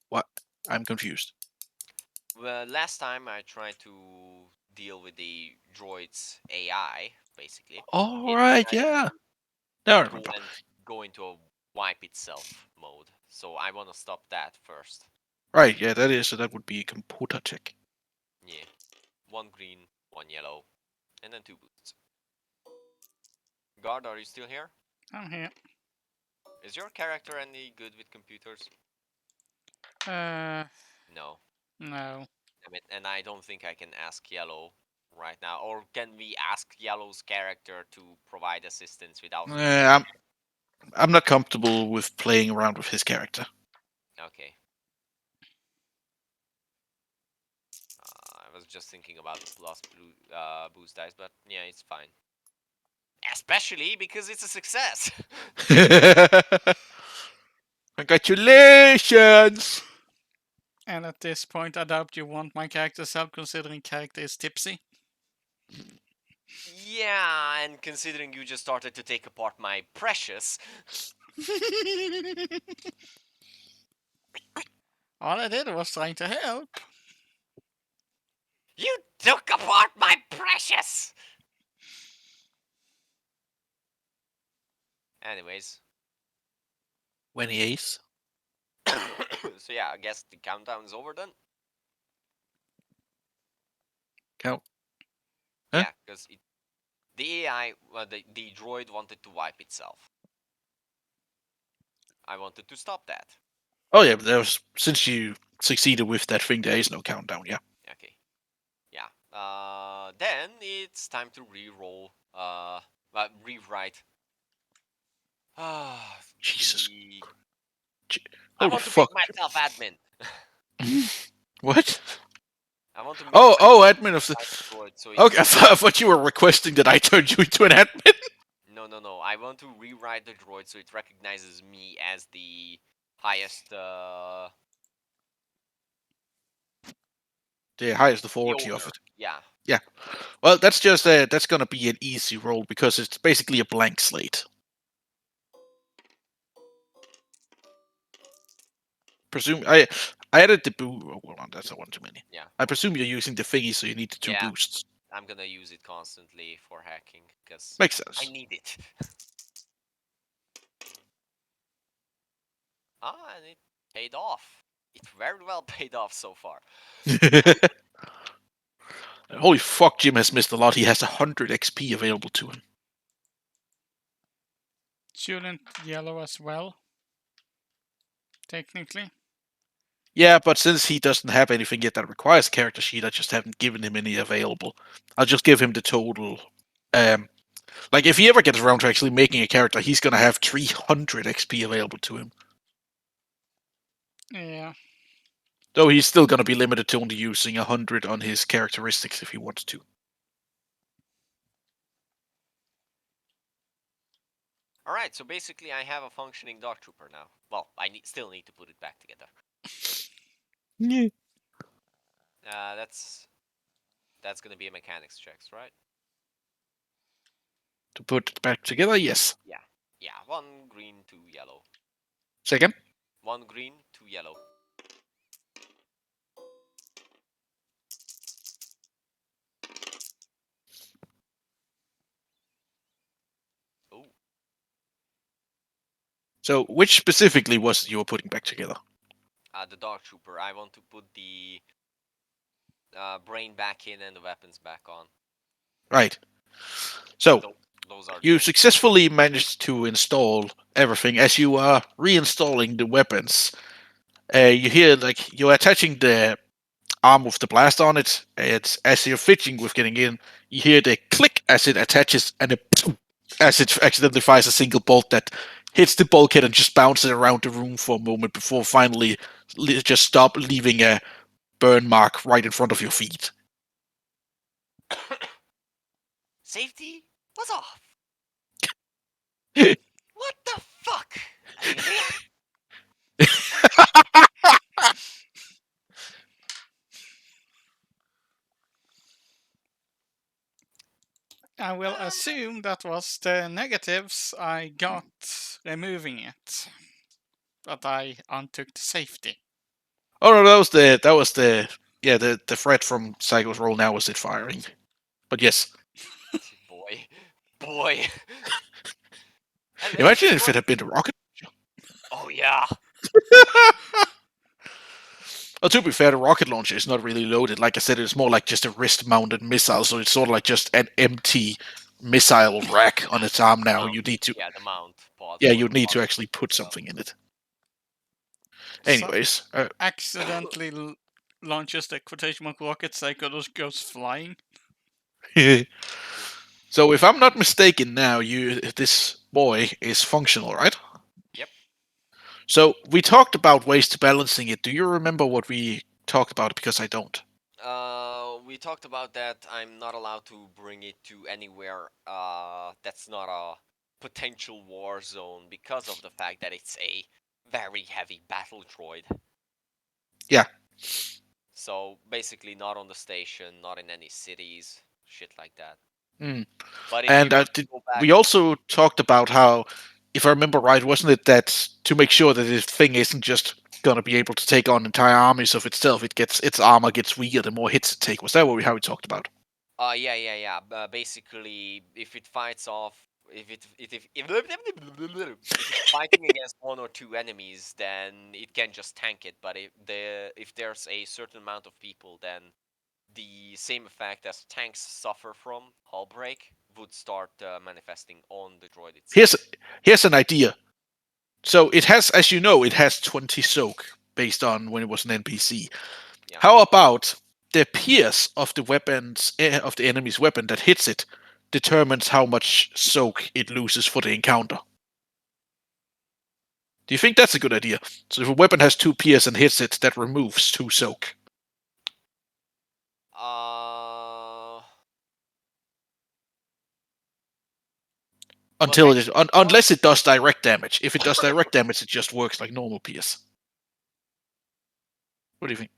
What? I'm confused. Well, last time I tried to deal with the droid's AI, basically. All It right, decided yeah. to Now I go remember. and go into a wipe itself mode. So I want to stop that first. Right, yeah, that would be a computer check. Yeah. One green, one yellow, and then 2 boosts. Guard, are you still here? I'm here. Is your character any good with computers? No. No. I mean, and I don't think I can ask Yellow right now. Or can we ask Yellow's character to provide assistance without? I'm not comfortable with playing around with his character. Okay. I was just thinking about the plus boost dice, but yeah, it's fine. Especially because it's a success. Congratulations! And at this point, I doubt you want my character's help, considering character is tipsy. Yeah, and considering you just started to take apart my precious. All I did was trying to help. You took apart my precious! Anyways. 20 ace. So yeah, I guess the countdown's over then? Count. Huh? Yeah, because the AI, the droid wanted to wipe itself. I wanted to stop that. Oh yeah, but since you succeeded with that thing, there is no countdown, yeah. Okay. Yeah. Then it's time to re-roll. Rewrite. Jesus. I Holy want to fuck. make myself admin. What? I want to make Oh, admin of the. droid so Okay, I thought you were requesting that I turned you into an admin. No. I want to rewrite the droid so it recognizes me as the highest. The highest authority of owner. it. Yeah. Well, that's just that's gonna be an easy roll because it's basically a blank slate. Presume I added the boo. Oh, hold on, that's one too many. Yeah. I presume you're using the thingy, so you need the two Yeah. boosts. I'm gonna use it constantly for hacking because Makes I sense. need it. And it paid off. It very well paid off so far. Holy fuck, Jim has missed a lot. He has 100 XP available to him. Shouldn't yellow as well? Technically. Yeah, but since he doesn't have anything yet that requires a character sheet, I just haven't given him any available. I'll just give him the total. Like, if he ever gets around to actually making a character, he's gonna have 300 XP available to him. Yeah. Though he's still gonna be limited to only using 100 on his characteristics if he wants to. Alright, so basically I have a functioning Dark Trooper now. Well, I still need to put it back together. Yeah. That's gonna be a mechanics checks, right? To put it back together, yes. Yeah, 1 green, 2 yellow. Second. 1 green, 2 yellow. Oh, So, which specifically was it you were putting back together? the Dark Trooper. I want to put the brain back in and the weapons back on. Right. So, Those are you successfully managed to install everything. As you are reinstalling the weapons, you hear, like, you're attaching the arm with the blast on it. It's as you're fidgeting with getting in, you hear the click as it attaches, and as it accidentally fires a single bolt that hits the bulkhead and just bounces around the room for a moment before finally just stop, leaving a burn mark right in front of your feet. Safety was off. What the fuck? I will assume that was the negatives I got removing it. But I untook the safety. Oh no, that was the threat from Psycho's roll now was it firing. But yes. Boy. Imagine if it had been a rocket. Oh yeah. Well, to be fair, the rocket launcher is not really loaded. Like I said, it's more like just a wrist-mounted missile, so it's sort of like just an empty missile rack on its arm now. You need to, the mount pod. yeah, you'd need to actually put something in it. Anyways, Accidentally launches the quotation mark rocket, Psycho just goes flying. so if I'm not mistaken, now this boy is functional, right? Yep. So we talked about ways to balancing it. Do you remember what we talked about? Because I don't. We talked about that. I'm not allowed to bring it to anywhere that's not a potential war zone because of the fact that it's a very heavy battle droid. Yeah. So basically, not on the station, not in any cities, shit like that. Mm. But if And we also talked about how, if I remember right, wasn't it that to make sure that this thing isn't just gonna be able to take on entire armies of itself, its armor gets weaker the more hits it takes. Was that how we talked about? Yeah. Basically, if it fights off, if it's fighting against 1 or 2 enemies, then it can just tank it. But if there's a certain amount of people, then the same effect as tanks suffer from hull break would start manifesting on the droid itself. Here's an idea. So it has, as you know, it has 20 soak based on when it was an NPC. Yeah. How about the pierce of the weapons of the enemy's weapon that hits it determines how much soak it loses for the encounter? Do you think that's a good idea? So if a weapon has 2 pierce and hits it, that removes 2 soak. Until it is, technically, unless it does direct damage. If it does direct damage, it just works like normal pierce. What do you think?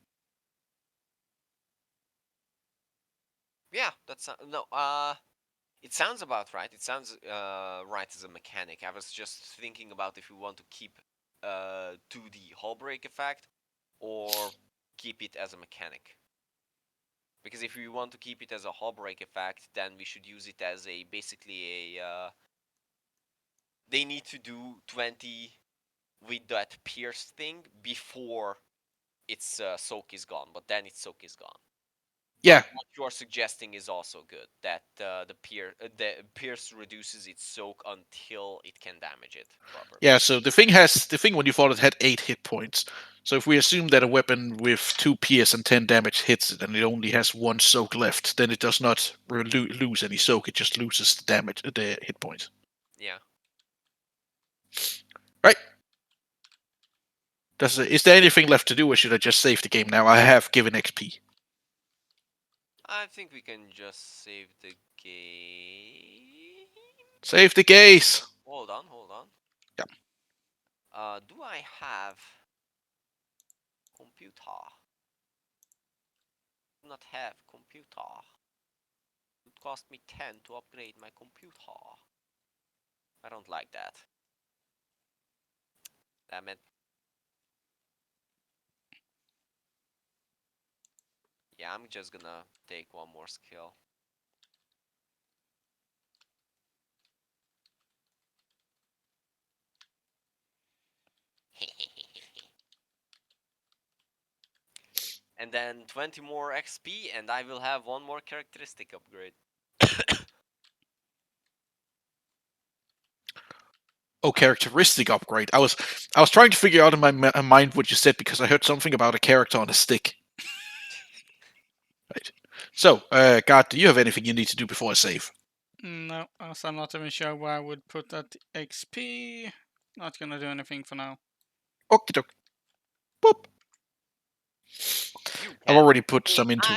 Yeah, that's no. It sounds about right. It sounds right as a mechanic. I was just thinking about if we want to keep to the hull break effect or keep it as a mechanic. Because if we want to keep it as a hull break effect, then we should use it as a basically a. They need to do 20 with that pierce thing before its soak is gone, but then its soak is gone. Yeah, But what you are suggesting is also good. That the pierce reduces its soak until it can damage it properly. yeah. So the thing when you fought it had 8 hit points. So if we assume that a weapon with 2 pierce and 10 damage hits it, and it only has 1 soak left, then it does not lose any soak. It just loses the damage, the hit points. Yeah. Right. Is there anything left to do, or should I just save the game now? I have given XP. I think we can just save the game. Save the case. Hold on, hold on. Yep. Do I have computer? Do not have computer. It would cost me 10 to upgrade my computer. I don't like that. Damn it. Yeah, I'm just gonna take one more skill. And then 20 more XP and I will have one more characteristic upgrade. Oh, characteristic upgrade. I was trying to figure out in my mind what you said because I heard something about a character on a stick. Right. So, God, do you have anything you need to do before I save? No, as I'm not even sure where I would put that XP. Not gonna do anything for now. Okie doke. Boop. You I've can already put say some into